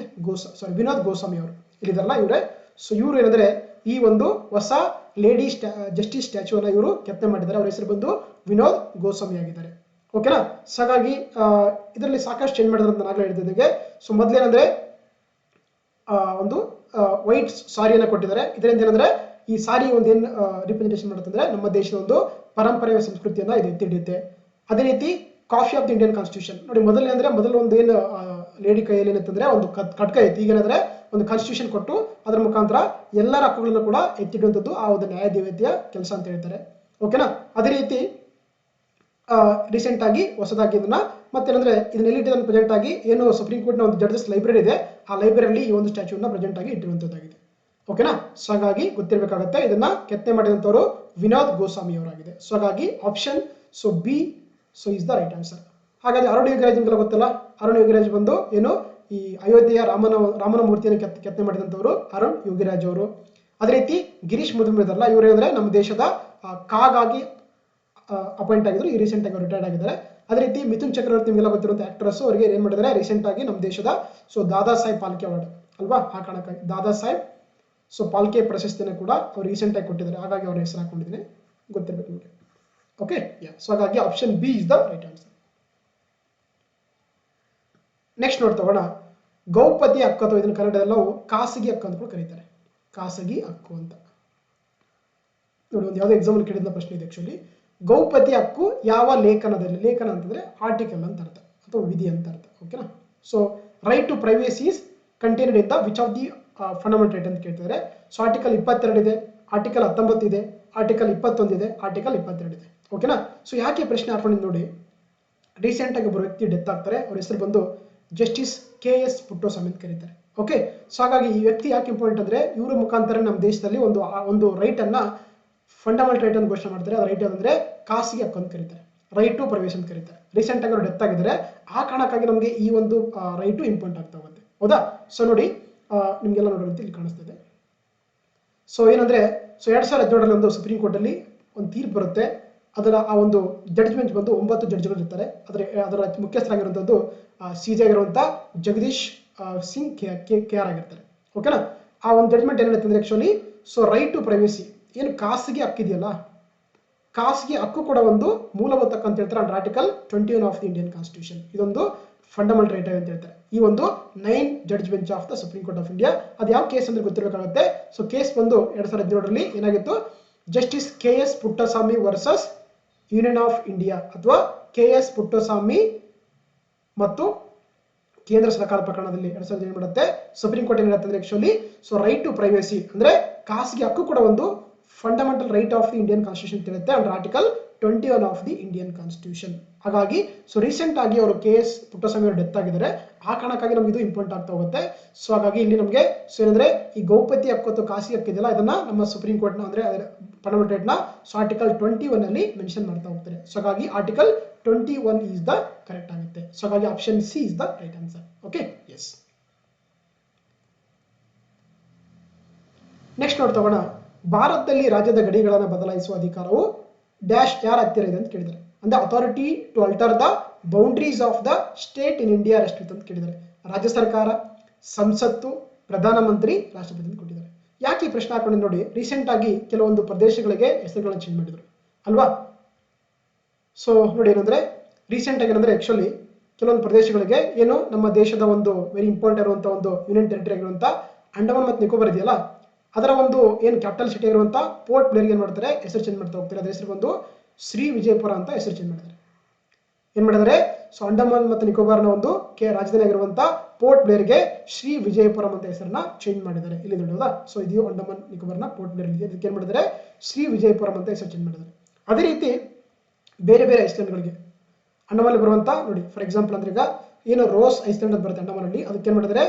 ವಿನೋದ್ ಗೋಸ್ವಾಮಿ ಅವರು ಇಲ್ಲಿದಾರಲ್ಲ ಇವರೇ. ಸೊ ಇವರು ಏನಂದ್ರೆ ಈ ಒಂದು ಹೊಸ ಲೇಡಿ ಜಸ್ಟಿಸ್ ಸ್ಟ್ಯಾಚ್ಯೂ ಅನ್ನ ಇವರು ಕೆತ್ತನೆ ಮಾಡಿದ್ದಾರೆ. ಅವ್ರ ಹೆಸರು ಬಂದು ವಿನೋದ್ ಗೋಸ್ವಾಮಿ ಆಗಿದ್ದಾರೆ. ಓಕೆನಾ, ಸೊ ಹಾಗಾಗಿ ಇದರಲ್ಲಿ ಸಾಕಷ್ಟು ಚೇಂಜ್ ಮಾಡಿದ್ರೆ ಅಂತ ನಾಗಲೇ ಹೇಳ್ತಿದ್ದೆ. ಸೊ ಮೊದಲೇನಂದ್ರೆ ಒಂದು ವೈಟ್ ಸಾರಿಯನ್ನ ಕೊಟ್ಟಿದ್ದಾರೆ. ಇದರಿಂದ ಏನಂದ್ರೆ ಈ ಸಾರಿ ಒಂದು ಏನ್ ರಿಪ್ರೆಸೆಂಟೇಷನ್ ಮಾಡುತ್ತಂದ್ರೆ ನಮ್ಮ ದೇಶದ ಒಂದು ಪರಂಪರೆಯ ಸಂಸ್ಕೃತಿಯನ್ನ ಇದು ಎತ್ತಿ ಹಿಡಿಯುತ್ತೆ. ಅದೇ ರೀತಿ coffee of the Indian constitution. ನೋಡಿ ಮೊದಲನೇ ಅಂದ್ರೆ ಮೊದಲು ಒಂದು ಏನು ಲೇಡಿ ಕೈಯಲ್ಲಿ ಏನಂತಂದ್ರೆ ಒಂದು ಖಡ್ಗ ಐತಿ. ಈಗೇನಂದ್ರೆ ಒಂದು ಕಾನ್ಸ್ಟಿಟ್ಯೂಷನ್ ಕೊಟ್ಟು ಅದರ ಮುಖಾಂತರ ಎಲ್ಲರ ಹಕ್ಕುಗಳನ್ನು ಕೂಡ ಎತ್ತಿಡುವಂಥದ್ದು ಆ ಒಂದು ನ್ಯಾಯದೇವತೆಯ ಕೆಲಸ ಅಂತ ಹೇಳ್ತಾರೆ. ಓಕೆನಾ. ಅದೇ ರೀತಿ ರೀಸೆಂಟ್ ಆಗಿ ಹೊಸದಾಗಿ ಇದನ್ನ ಮತ್ತೇನಂದ್ರೆ ಇದನ್ನ ಎಲ್ಲಿಟ್ಟಿದ್ದನ್ನು ಪ್ರೆಸೆಂಟ್ ಆಗಿ ಏನು ಸುಪ್ರೀಂ ಕೋರ್ಟ್ನ ಒಂದು ಜಡ್ಜಸ್ ಲೈಬ್ರರಿ ಇದೆ, ಆ ಲೈಬ್ರರಿಯಲ್ಲಿ ಈ ಒಂದು ಸ್ಟ್ಯಾಚ್ಯೂನ ಪ್ರೆಸೆಂಟ್ ಆಗಿ ಇಟ್ಟಿರುವಂತದ್ದಾಗಿದೆ. ಓಕೆನಾ. ಸೊ ಹಾಗಾಗಿ ಗೊತ್ತಿರಬೇಕಾಗುತ್ತೆ, ಇದನ್ನ ಕೆತ್ತನೆ ಮಾಡಿದಂಥವರು ವಿನೋದ್ ಗೋಸ್ವಾಮಿ ಅವರಾಗಿದೆ. ಸೊ ಹಾಗಾಗಿ option so B so is the right answer. ಹಾಗಾದ್ರೆ ಅರುಣ್ ಯೋಗಿರಾಜ್ ನಿಮಗೆಲ್ಲ ಗೊತ್ತಲ್ಲ, ಅರುಣ್ ಯೋಗಿರಾಜ್ ಬಂದು ಏನು ಈ ಅಯೋಧ್ಯೆಯ ರಾಮನ ಮೂರ್ತಿಯನ್ನು ಕೆತ್ತನೆ ಮಾಡಿದಂಥವರು ಅರುಣ್ ಯೋಗಿರಾಜ್ ಅವರು. ಅದೇ ರೀತಿ ಗಿರೀಶ್ ಮುರ್ಮು ಇದಾರಲ್ಲ, ಇವರು ಅಂದ್ರೆ ನಮ್ಮ ದೇಶದ ಕಾಗಾಗಿ ಅಪಾಯಿಂಟ್ ಆಗಿದ್ರು, ಈ ರೀಸೆಂಟ್ ಆಗಿ ರಿಟೈರ್ಡ್ ಆಗಿದ್ದಾರೆ. ಅದೇ ರೀತಿ ಮಿಥುನ್ ಚಕ್ರವರ್ತಿ ನಿಮಗೆಲ್ಲ ಗೊತ್ತಿರುವಂತ ಆಕ್ಟ್ರೆಸ್, ಅವರಿಗೆ ಏನ್ ಮಾಡಿದ್ದಾರೆ ರೀಸೆಂಟ್ ಆಗಿ ನಮ್ಮ ದೇಶದ ಸೊ ದಾದಾ ಸಾಹೇಬ್ ಫಾಲ್ಕೆ ಅವಾರ್ಡ್ ಅಲ್ವಾ, ಆ ಕಾರಣಕ್ಕಾಗಿ ದಾದಾ ಸಾಹೇಬ್ ಸೊ ಫಾಲ್ಕೆ ಪ್ರಶಸ್ತಿಯನ್ನು ಕೂಡ ಅವ್ರು ರೀಸೆಂಟ್ ಆಗಿ ಕೊಟ್ಟಿದ್ದಾರೆ. ಹಾಗಾಗಿ ಅವ್ರ ಹೆಸರು ಹಾಕೊಂಡಿದ್ದೀನಿ, ಗೊತ್ತಿರಬೇಕು ನಿಮಗೆ. ಓಕೆ. ಸೊ ಹಾಗಾಗಿ option B is the right answer. Next ನೋಡಿ ತಗೋಣ, ಗೌಪತಿ ಹಕ್ಕು ಅಥವಾ ಇದನ್ನು ಕನ್ನಡದಲ್ಲಿ ನಾವು ಖಾಸಗಿ ಹಕ್ಕು ಅಂತ ಕೂಡ ಕರೀತಾರೆ. ಖಾಸಗಿ ಹಕ್ಕು ಅಂತ ನೋಡಿ, ಒಂದು ಯಾವುದೋ ಎಕ್ಸಾಂಪಲ್ ಕೇಳಿದ ಪ್ರಶ್ನೆ ಇದೆ ಆಕ್ಚುಲಿ. ಗೌಪತಿ ಹಕ್ಕು ಯಾವ ಲೇಖನದಲ್ಲಿ, ಲೇಖನ ಅಂತಂದ್ರೆ ಆರ್ಟಿಕಲ್ ಅಂತ ಅರ್ಥ ಅಥವಾ ವಿಧಿ ಅಂತ ಅರ್ಥ. ಓಕೆನಾ. So right to privacy is contained in the which of the fundamental right ಅಂತ ಕೇಳ್ತಿದ್ದಾರೆ. ಸೊ ಆರ್ಟಿಕಲ್ 22 ಇದೆ, ಆರ್ಟಿಕಲ್ 19 ಇದೆ, ಆರ್ಟಿಕಲ್ 21 ಇದೆ, ಆರ್ಟಿಕಲ್ 22 ಇದೆ. ಓಕೆನಾ. ಸೊ ಯಾಕೆ ಪ್ರಶ್ನೆ ಹಾಕೊಂಡಿದ್ದು ನೋಡಿ, ರೀಸೆಂಟ್ ಆಗಿ ಒಬ್ಬರು ವ್ಯಕ್ತಿ ಡೆತ್ ಆಗ್ತಾರೆ, ಅವ್ರ ಹೆಸರು ಬಂದು ಜಸ್ಟಿಸ್ KS ಪುಟ್ಟಸ್ವಾಮಿ ಅಂತ ಕರೀತಾರೆ. ಓಕೆ. ಸೊ ಹಾಗಾಗಿ ಈ ವ್ಯಕ್ತಿ ಯಾಕೆ ಇಂಪಾರ್ಟೆಂಟ್ ಅಂದ್ರೆ ಇವರ ಮುಖಾಂತರ ನಮ್ಮ ದೇಶದಲ್ಲಿ ಒಂದು ರೈಟ್ ಅನ್ನ ಫಂಡಮೆಂಟಲ್ ರೈಟ್ ಅನ್ನು ಘೋಷಣೆ ಮಾಡ್ತಾರೆ. ಅದು ರೈಟ್ ಅಂದ್ರೆ ಖಾಸಗಿ ಹಕ್ಕು ಅಂತ ಕರೀತಾರೆ, ರೈಟ್ ಟು ಪ್ರೈವೇಸಿ ಅಂತ ಕರೀತಾರೆ. ರೀಸೆಂಟ್ ಆಗಿ ಅವರು ಡೆತ್ ಆಗಿದ್ದಾರೆ, ಆ ಕಾರಣಕ್ಕಾಗಿ ನಮಗೆ ಈ ಒಂದು ರೈಟು ಇಂಪಾರ್ಟೆಂಟ್ ಆಗ್ತಾ ಹೋಗುತ್ತೆ. ಹೌದಾ. ಸೊ ನೋಡಿ ನಿಮ್ಗೆಲ್ಲ ನೋಡುವಂತೆ ಇಲ್ಲಿ ಕಾಣಿಸ್ತಿದೆ. ಸೊ ಏನಂದ್ರೆ ಸೊ 2017 ಒಂದು ಸುಪ್ರೀಂ ಕೋರ್ಟ್ ಅಲ್ಲಿ ಒಂದು ತೀರ್ಪು ಬರುತ್ತೆ. ಅದರ ಆ ಒಂದು ಜಡ್ಜ್ಮೆಂಟ್ ಬಂದು 9 ಜಡ್ಜ್ಗಳು ಇರ್ತಾರೆ. ಅದರ ಮುಖ್ಯಸ್ಥರಾಗಿರುವಂಥದ್ದು CJ ಆಗಿರುವಂಥ ಜಗದೀಶ್ ಸಿಂಗ್ KR ಆಗಿರ್ತಾರೆ. ಓಕೆನಾ. ಆ ಒಂದು ಜಡ್ಜ್ಮೆಂಟ್ ಏನ್ ಹೇಳುತ್ತೆ ಅಂದ್ರೆ actually so right to privacy ಏನು ಖಾಸಗಿ ಹಕ್ಕಿದೆಯಲ್ಲ, ಖಾಸಗಿ ಹಕ್ಕು ಕೂಡ ಒಂದು ಮೂಲಭೂತ ಹಕ್ಕು ಅಂತ ಹೇಳ್ತಾರೆ. Under article 21 of the Indian constitution ಇದೊಂದು ಫಂಡಮೆಂಟಲ್ ರೈಟ್ ಅಂತ ಹೇಳ್ತಾರೆ. ಈ ಒಂದು 9 judge bench of the Supreme court of India. ಅದು ಯಾವ ಕೇಸ್ ಅಂದ್ರೆ ಗೊತ್ತಿರಬೇಕಾಗುತ್ತೆ. ಸೊ ಕೇಸ್ ಬಂದು 2017 ಏನಾಗಿತ್ತು, justice KS Puttaswamy versus union of India ಅಥವಾ KS ಪುಟ್ಟಸ್ವಾಮಿ ಮತ್ತು ಕೇಂದ್ರ ಸರ್ಕಾರ ಪ್ರಕರಣದಲ್ಲಿ 2017 ಮಾಡುತ್ತೆ. ಸುಪ್ರೀಂ ಕೋರ್ಟ್ ಏನ್ ಹೇಳುತ್ತೆ ಅಂದ್ರೆ actually so right to privacy ಅಂದ್ರೆ ಖಾಸಗಿ ಹಕ್ಕು ಕೂಡ ಒಂದು fundamental right of the Indian constitution ಅಂತ ಇರುತ್ತೆ under article 21 of the Indian constitution. ಹಾಗಾಗಿ ಸೊ ರೀಸೆಂಟ್ ಆಗಿ ಅವರು KS ಪುಟ್ಟಸ್ವಾಮಿ ಅವರು ಡೆತ್ ಆಗಿದ್ದಾರೆ, ಆ ಕಾರಣಕ್ಕಾಗಿ ನಮ್ಗೆ ಇದು ಇಂಪಾರ್ಟೆಂಟ್ ಆಗ್ತಾ ಹೋಗುತ್ತೆ. ಸೊ ಹಾಗಾಗಿ ಇಲ್ಲಿ ನಮಗೆ ಸೊ ಏನಂದ್ರೆ ಈ ಗೌಪತಿ ಹಕ್ಕು ಅಥವಾ ಖಾಸಗಿ ಹಕ್ಕು ಇದೆಯಲ್ಲ, ಇದನ್ನ ನಮ್ಮ ಸುಪ್ರೀಂ ಕೋರ್ಟ್ ನ ಅಂದ್ರೆ ಫಂಡಮೆಂಟಲ್ ರೈಟ್ ನ ಸೊ ಆರ್ಟಿಕಲ್ 21 ಅಲ್ಲಿ ಮೆನ್ಷನ್ ಮಾಡ್ತಾ ಹೋಗ್ತಾರೆ. ಸೊ ಹಾಗಾಗಿ ಆರ್ಟಿಕಲ್ 21 ಈಸ್ ದ ಕರೆಕ್ಟ್ ಆಗುತ್ತೆ. ಸೊ ಹಾಗಾಗಿ option C is the right answer. Okay. Yes. Next ನೋಡಿ ತಗೋಣ, ಭಾರತದಲ್ಲಿ ರಾಜ್ಯದ ಗಡಿಗಳನ್ನು ಬದಲಾಯಿಸುವ ಅಧಿಕಾರವು ಡ್ಯಾಶ್ ಯಾರ ಹತ್ತಿರ ಇದೆ ಅಂತ ಕೇಳಿದ್ದಾರೆ. ಅಂದ್ರೆ authority to alter the boundaries of the state in India rest ಅಂತ ಕೇಳಿದ್ದಾರೆ. ರಾಜ್ಯ ಸರ್ಕಾರ, ಸಂಸತ್ತು, ಪ್ರಧಾನಮಂತ್ರಿ, ರಾಷ್ಟ್ರಪತಿ ಅಂತ ಕೊಟ್ಟಿದ್ದಾರೆ. ಯಾಕೆ ಈ ಪ್ರಶ್ನೆ ಹಾಕೊಂಡು ನೋಡಿ, ರೀಸೆಂಟ್ ಆಗಿ ಕೆಲವೊಂದು ಪ್ರದೇಶಗಳಿಗೆ ಹೆಸರುಗಳನ್ನು ಚೇಂಜ್ ಮಾಡಿದ್ರು ಅಲ್ವಾ. ಸೊ ನೋಡಿ ಏನಂದ್ರೆ ರೀಸೆಂಟ್ ಆಗಿ ಏನಂದ್ರೆ ಆಕ್ಚುಲಿ ಕೆಲವೊಂದು ಪ್ರದೇಶಗಳಿಗೆ ಏನು ನಮ್ಮ ದೇಶದ ಒಂದು ವೆರಿ ಇಂಪಾರ್ಟೆಂಟ್ ಇರುವಂತಹ ಒಂದು ಯೂನಿಯನ್ ಟೆರಿಟರಿ ಆಗಿರುವಂತ ಅಂಡಮಾನ್ ಮತ್ತು ನಿಕೋಬಾರ್ ಇದೆಯಲ್ಲ, ಅದರ ಒಂದು ಏನು ಕ್ಯಾಪಿಟಲ್ ಸಿಟಿ ಆಗಿರುವಂತ ಪೋರ್ಟ್ ಬ್ಲೇರ್ಗೆ ಏನ್ ಮಾಡ್ತಾರೆ ಹೆಸರು ಚೇಂಜ್ ಮಾಡ್ತಾ ಹೋಗ್ತಾರೆ. ಅದ್ರ ಹೆಸರು ಬಂದು ಶ್ರೀ ವಿಜಯಪುರ ಅಂತ ಹೆಸರು ಚೇಂಜ್ ಮಾಡಿದ್ದಾರೆ. ಏನ್ ಮಾಡಿದ್ದಾರೆ, ಸೊ ಅಂಡಮಾನ್ ಮತ್ತು ನಿಕೋಬಾರ್ನ ಒಂದು ರಾಜಧಾನಿ ಆಗಿರುವಂತ ಪೋರ್ಟ್ ಬ್ಲೇರ್ಗೆ ಶ್ರೀ ವಿಜಯಪುರಂ ಅಂತ ಹೆಸರನ್ನ ಚೇಂಜ್ ಮಾಡಿದ್ದಾರೆ. ಇಲ್ಲಿ ನೋಡೋದಾ. ಸೊ ಇದು ಅಂಡಮಾನ್ ನಿಕೋಬಾರ್ನ ಪೋರ್ಟ್ ಬ್ಲೇರ್ ಇದೆ, ಇದಕ್ಕೆ ಏನ್ ಮಾಡಿದ್ದಾರೆ ಶ್ರೀ ವಿಜಯಪುರಂ ಅಂತ ಹೆಸರು ಚೇಂಜ್ ಮಾಡಿದ್ದಾರೆ. ಅದೇ ರೀತಿ ಬೇರೆ ಬೇರೆ ಐಸ್ಲ್ಯಾಂಡ್ಗಳಿಗೆ ಅಂಡಮಾನಲ್ಲಿ ಬರುವಂತ ನೋಡಿ ಫಾರ್ ಎಕ್ಸಾಂಪಲ್ ಅಂದ್ರೆ ಈಗ ಏನು ರೋಸ್ ಐಸ್ಲ್ಯಾಂಡ್ ಅಂತ ಬರುತ್ತೆ ಅಂಡಮಾನಲ್ಲಿ, ಅದಕ್ಕೆ ಏನ್ ಮಾಡಿದ್ದಾರೆ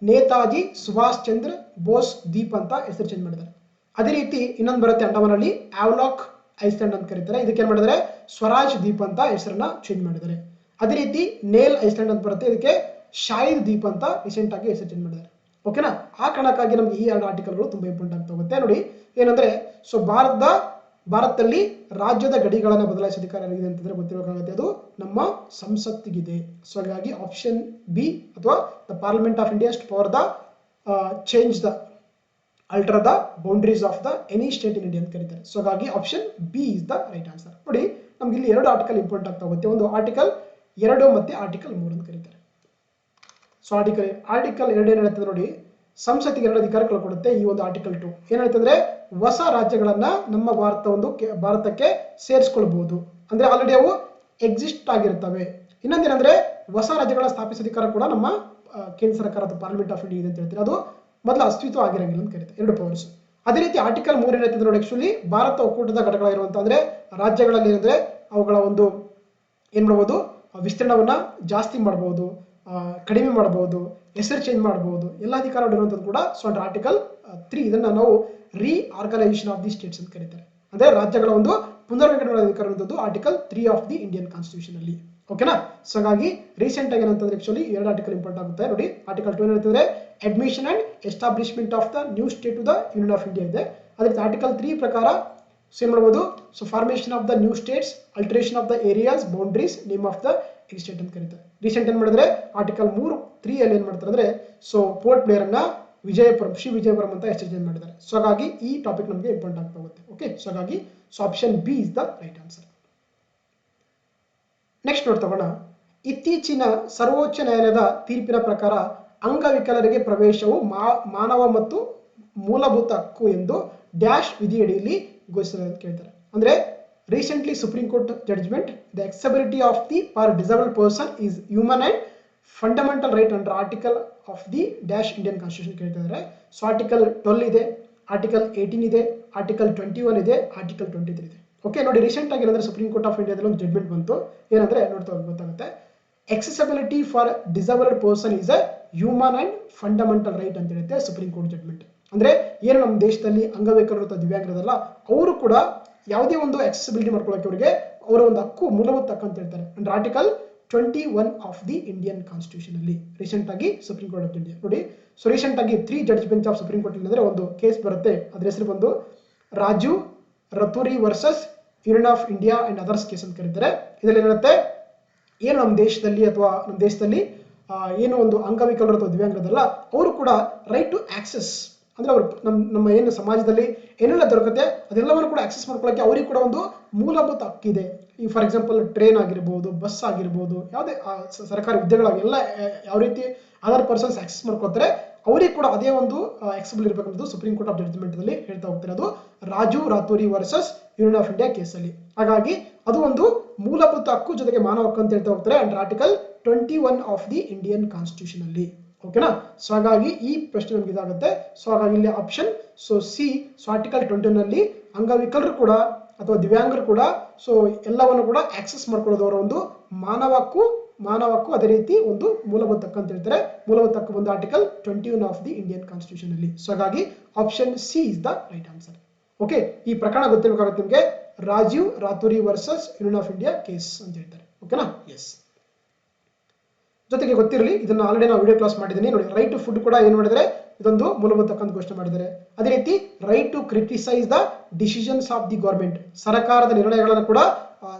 ನೇತಾಜಿ ಸುಭಾಷ್ ಚಂದ್ರ ಬೋಸ್ ದ್ವೀಪ್ ಅಂತ ಹೆಸರು ಚೇಂಜ್ ಮಾಡಿದ್ದಾರೆ. ಅದೇ ರೀತಿ ಇನ್ನೊಂದು ಬರುತ್ತೆ ಅಂಡಮಾನಲ್ಲಿ ಆವ್ಲಾಕ್ ಐಸ್ಲ್ಯಾಂಡ್ ಅಂತ ಕರೀತಾರೆ, ಇದಕ್ಕೆ ಏನ್ ಮಾಡಿದ್ದಾರೆ ಸ್ವರಾಜ್ ದ್ವೀಪ್ ಅಂತ ಹೆಸರನ್ನ ಚೇಂಜ್ ಮಾಡಿದ್ದಾರೆ. ಅದೇ ರೀತಿ ನೇಲ್ ಐಸ್ಲ್ಯಾಂಡ್ ಅಂತ ಬರುತ್ತೆ, ಇದಕ್ಕೆ ಶಾಹಿದ್ ದ್ವೀಪ್ ಅಂತ ರೀಸೆಂಟ್ ಆಗಿ ಹೆಸರು ಚೇಂಜ್ ಮಾಡಿದ್ದಾರೆ. ಓಕೆನಾ. ಆ ಕಾರಣಕ್ಕಾಗಿ ನಮ್ಗೆ ಈ ಎರಡು ಆರ್ಟಿಕಲ್ಗಳು ತುಂಬಾ ಇಂಪಾರ್ಟೆಂಟ್ ಆಗ್ತಾ ಹೋಗುತ್ತೆ. ನೋಡಿ ಏನಂದ್ರೆ ಸೊ ಭಾರತದಲ್ಲಿ ರಾಜ್ಯದ ಗಡಿಗಳನ್ನು ಬದಲಾಯಿಸುವ ಅಧಿಕಾರ ಏನಿದೆ ಅಂತಂದ್ರೆ ಗೊತ್ತಿರಬೇಕಾಗುತ್ತೆ, ಅದು ನಮ್ಮ ಸಂಸತ್ತಿಗಿದೆ. ಸೊ ಹಾಗಾಗಿ ಆಪ್ಷನ್ ಬಿ ಅಥವಾ the parliament of India power the change the ಅಲ್ಟರ್ the boundaries of the any state in India ಅಂತ ಕರೀತಾರೆ. ಸೊ ಹಾಗಾಗಿ option B is the right answer. ನೋಡಿ ನಮ್ಗೆ ಇಲ್ಲಿ ಎರಡು ಆರ್ಟಿಕಲ್ ಇಂಪಾರ್ಟೆಂಟ್ ಆಗ್ತಾ ಹೋಗುತ್ತೆ, ಒಂದು ಆರ್ಟಿಕಲ್ 2 ಮತ್ತೆ ಆರ್ಟಿಕಲ್ 3 ಅಂತ ಕರೀತಾರೆ. ಸೊ ಆರ್ಟಿಕಲ್ 2 ಏನ್ ಹೇಳ್ತದೆ ನೋಡಿ, ಸಂಸತ್ತಿಗೆ 2 ಅಧಿಕಾರಗಳು ಕೊಡುತ್ತೆ. ಈ ಒಂದು ಆರ್ಟಿಕಲ್ 2 ಏನ್ ಹೇಳ್ತಂದ್ರೆ ಹೊಸ ರಾಜ್ಯಗಳನ್ನ ನಮ್ಮ ಭಾರತಕ್ಕೆ ಸೇರಿಸ್ಕೊಳ್ಬಹುದು. ಅಂದ್ರೆ ಆಲ್ರೆಡಿ ಅವು ಎಕ್ಸಿಸ್ಟ್ ಆಗಿರ್ತವೆ. ಇನ್ನೊಂದೇನೆಂದ್ರೆ ಹೊಸ ರಾಜ್ಯಗಳ ಸ್ಥಾಪಿಸೋ ಅಧಿಕಾರ ಕೂಡ ನಮ್ಮ ಕೇಂದ್ರ ಸರ್ಕಾರ ಅಥವಾ ಪಾರ್ಲಿಮೆಂಟ್ ಆಫ್ ಇಂಡಿಯಾ ಇದೆ ಅಂತ ಹೇಳ್ತಾರೆ. ಅದು ಮೊದಲು ಅಸ್ತಿತ್ವ ಆಗಿರಂಗಿಲ್ಲ ಅಂತ ಕರೀತಾರೆ, 2 ಪವರ್ಸ್. ಅದೇ ರೀತಿ ಆರ್ಟಿಕಲ್ 3 ಏನೈತೆ ನೋಡಿ, ಆಕ್ಚುಲಿ ಭಾರತ ಒಕ್ಕೂಟದ ಘಟಕಗಳಾಗಿರುವಂತ ಅಂದ್ರೆ ರಾಜ್ಯಗಳಲ್ಲಿ ಏನಂದ್ರೆ ಅವುಗಳ ಒಂದು ಏನ್ ಮಾಡಬಹುದು, ವಿಸ್ತೀರ್ಣವನ್ನ ಜಾಸ್ತಿ ಮಾಡಬಹುದು, ಕಡಿಮೆ ಮಾಡಬಹುದು, ಹೆಸರು ಚೇಂಜ್ ಮಾಡಬಹುದು, ಎಲ್ಲ ಅಧಿಕಾರಗಳು ಇರುವಂತದ್ದು ಕೂಡ. ಸೊ ಅಂಡರ್ ಆರ್ಟಿಕಲ್ 3 ಇದನ್ನ ನಾವು ರೀಆರ್ಗನೈಸೇಷನ್ ಆಫ್ ದಿ ಸ್ಟೇಟ್ಸ್ ಅಂತ ಕರೀತಾರೆ. ಅಂದ್ರೆ ರಾಜ್ಯಗಳ ಒಂದು ಪುನರ್ವಿಂಗಡಣೆ ಅಧಿಕಾರ ಇರುವಂತದ್ದು article 3 of the Indian constitution ಅಲ್ಲಿ. ಓಕೆನಾ. ಸೊ ಹಾಗಾಗಿ ರೀಸೆಂಟ್ ಆಗಿ ಏನಂತಂದ್ರೆ ಆಕ್ಚುಲಿ 2 ಆರ್ಟಿಕಲ್ ಇಂಪಾರ್ಟೆಂಟ್ ಆಗುತ್ತೆ ನೋಡಿ. ಆರ್ಟಿಕಲ್ 2 ಏನಂತಂದ್ರೆ admission and establishment of the new state to the union of India ಇದೆ. ಅದೇ ಆರ್ಟಿಕಲ್ 3 ಪ್ರಕಾರ ಸೇಮ್ ಮಾಡಬಹುದು. So formation of the new states, alteration of the areas, boundaries, name of the state ಅಂತ ಕರೀತಾರೆ. Recent ಏನ್ ಮಾಡಿದ್ರೆ article 3 ಅಲ್ಲಿ ಏನ್ ಮಾಡ್ತಾರೆ ಅಂದ್ರೆ ಸೊ ಪೋರ್ಟ್ ಬ್ಲೇರ್ ಅನ್ನ ವಿಜಯಪುರಂ, ಶ್ರೀ ವಿಜಯಪುರಂ ಅಂತ ಹೆಸರು ಚೇಂಜ್ ಮಾಡಿದ್ದಾರೆ. ಸೊ ಹಾಗಾಗಿ ಈ ಟಾಪಿಕ್ ನಮಗೆ ಇಂಪಾರ್ಟೆಂಟ್ ಆಗ್ತಾ ಹೋಗುತ್ತೆ. ಓಕೆ. ಸೊ ಹಾಗಾಗಿ so option B is the right answer. Next ನೋಡ್ತಗೋಣ. ಇತ್ತೀಚಿನ ಸರ್ವೋಚ್ಚ ನ್ಯಾಯಾಲಯದ ತೀರ್ಪಿನ ಪ್ರಕಾರ ಅಂಗವಿಕಲರಿಗೆ ಪ್ರವೇಶವು ಮಾನವ ಮತ್ತು ಮೂಲಭೂತ ಹಕ್ಕು ಎಂದು ಡ್ಯಾಶ್ ವಿಧಿಯಡಿಯಲ್ಲಿ ಘೋಷಿಸಿದೆ ಅಂತ ಕೇಳ್ತಾರೆ. ಅಂದ್ರೆ recently supreme court judgement, the accessibility of the for disabled person is human and fundamental right under article of the dash Indian constitution ಕೇಳ್ತಿದ್ದಾರೆ. ಸೊ ಆರ್ಟಿಕಲ್ 12 ಇದೆ, ಆರ್ಟಿಕಲ್ 18 ಇದೆ, ಆರ್ಟಿಕಲ್ 21 ಇದೆ, ಆರ್ಟಿಕಲ್ 23 ಇದೆ. ಓಕೆ ನೋಡಿ, ರೀಸೆಂಟ್ ಆಗಿ ಏನಂದ್ರೆ ಸುಪ್ರೀಂ ಕೋರ್ಟ್ ಆಫ್ ಇಂಡಿಯಾದಲ್ಲಿ ಒಂದು ಜಡ್ಜ್ಮೆಂಟ್ ಬಂತು. ಏನಂದ್ರೆ ನೋಡ್ತಾ ಗೊತ್ತಾಗುತ್ತೆ, accessibility for disabled person is a human and fundamental right ಅಂತ ಹೇಳುತ್ತೆ ಸುಪ್ರೀಂ ಕೋರ್ಟ್ ಜಡ್ಜ್ಮೆಂಟ್. ಅಂದ್ರೆ ಏನು ನಮ್ಮ ದೇಶದಲ್ಲಿ ಅಂಗವಿಕಲರು ಅಥವಾ ದಿವ್ಯಾಂಗರದಲ್ಲ, ಅವರು ಕೂಡ ಯಾವುದೇ ಒಂದು accessibility ಮಾಡ್ಕೊಳ್ಳೋಕೆ ಅವರಿಗೆ ಅವರ ಒಂದು ಹಕ್ಕು, ಮೂಲಭೂತ ಹಕ್ಕು ಅಂತ ಹೇಳ್ತಾರೆ. Under article 21 of the Indian constitution ಅಲ್ಲಿ ರೀಸೆಂಟ್ ಆಗಿ ಸುಪ್ರೀಂ ಕೋರ್ಟ್ ಆಫ್ ಇಂಡಿಯಾ ನೋಡಿ. ಸೊ ರೀಸೆಂಟ್ ಆಗಿ 3 judge bench of Supreme Court ಅಂದ್ರೆ ಒಂದು ಕೇಸ್ ಬರುತ್ತೆ, ಅದ್ರ ಹೆಸರು ಬಂದು Raju Raturi versus union of India and others case ಅಂತ ಕರೀತಾರೆ. ಇದರಲ್ಲಿ ಏನಿರುತ್ತೆ, ಏನು ನಮ್ಮ ದೇಶದಲ್ಲಿ ಅಥವಾ ನಮ್ಮ ದೇಶದಲ್ಲಿ ಏನು ಒಂದು ಅಂಗವಿಕಲರು ಅಥವಾ ದಿವ್ಯಾಂಗರದಲ್ಲ, ಅವರು ಕೂಡ ರೈಟ್ ಟು ಆಕ್ಸೆಸ್ ಅಂದ್ರೆ ಅವರು ನಮ್ಮ ಏನು ಸಮಾಜದಲ್ಲಿ ಏನೆಲ್ಲ ದೊರಕುತ್ತೆ ಅದೆಲ್ಲವನ್ನು ಕೂಡ ಆಕ್ಸೆಸ್ ಮಾಡ್ಕೊಳ್ಳೋಕೆ ಅವರಿಗೆ ಕೂಡ ಒಂದು ಮೂಲಭೂತ ಹಕ್ಕಿದೆ. ಈ ಫಾರ್ ಎಕ್ಸಾಂಪಲ್ ಟ್ರೈನ್ ಆಗಿರ್ಬೋದು, ಬಸ್ ಆಗಿರ್ಬೋದು, ಯಾವುದೇ ಸರ್ಕಾರಿ ಹುದ್ದೆಗಳಾಗಿ ಎಲ್ಲ ಯಾವ ರೀತಿ ಅದರ್ ಪರ್ಸನ್ಸ್ ಆಕ್ಸೆಸ್ ಮಾಡ್ಕೊಳ್ತಾರೆ, ಅವರಿಗೆ ಕೂಡ ಅದೇ ಒಂದು ಆಕ್ಸೆಸಿಬಲ್ ಇರಬೇಕಂತ ಸುಪ್ರೀಂ ಕೋರ್ಟ್ ಆಫ್ ಜಡ್ಜ್ಮೆಂಟ್ ಅಲ್ಲಿ ಹೇಳ್ತಾ ಹೋಗ್ತಾರೆ. ಅದು Raju Raturi versus union of India case ಅಲ್ಲಿ. ಹಾಗಾಗಿ ಅದು ಒಂದು ಮೂಲಭೂತ ಹಕ್ಕು ಜೊತೆಗೆ ಮಾನವ ಹಕ್ಕು ಅಂತ ಹೇಳ್ತಾ ಹೋಗ್ತಾರೆ under article 21 of the Indian constitution ಅಲ್ಲಿ. ಓಕೆನಾ. ಸೊ ಹಾಗಾಗಿ ಈ ಪ್ರಶ್ನೆ ನಮ್ಗೆ ಇದಾಗುತ್ತೆ. ಸೊ ಹಾಗಾಗಿ ಇಲ್ಲಿ option so C. So article 21 ನಲ್ಲಿ ಅಂಗವಿಕಲರು ಕೂಡ ಅಥವಾ ದಿವ್ಯಾಂಗರು ಕೂಡ ಸೊ ಎಲ್ಲವನ್ನು ಕೂಡ ಆಕ್ಸೆಸ್ ಮಾಡ್ಕೊಳ್ಳೋದವರ ಒಂದು ಮಾನವ ಹಕ್ಕು ಅದೇ ರೀತಿ ಒಂದು ಮೂಲಭೂತ ಹಕ್ಕು ಅಂತ ಹೇಳ್ತಾರೆ. ಮೂಲಭೂತ ಹಕ್ಕು ಬಂದು article 21 of the Indian constitution ಅಲ್ಲಿ. ಸೊ ಹಾಗಾಗಿ option C is the right answer. Okay. ಈ ಪ್ರಕರಣ ಗೊತ್ತಿರಬೇಕಾಗುತ್ತೆ ನಿಮಗೆ, Rajeev Raturi versus union of India case ಅಂತ ಹೇಳ್ತಾರೆ. ಓಕೆನಾ. ಎಸ್. ಜೊತೆಗೆ ಗೊತ್ತಿರಲಿ, ಇದನ್ನ ಆಲ್ರೆಡಿ ನಾವು ವಿಡಿಯೋ ಕ್ಲಾಸ್ ಮಾಡಿದ್ದೀನಿ ನೋಡಿ. ರೈಟ್ ಟು ಫುಡ್ ಕೂಡ ಏನು ಮಾಡಿದರೆ ಇದೊಂದು ಮೂಲಭೂತ ಹಕ್ಕು ಅಂತ ಘೋಷಣೆ ಮಾಡಿದ್ದಾರೆ. ಅದೇ ರೀತಿ right to criticise the decisions of the government, ಸರ್ಕಾರದ ನಿರ್ಣಯಗಳನ್ನು ಕೂಡ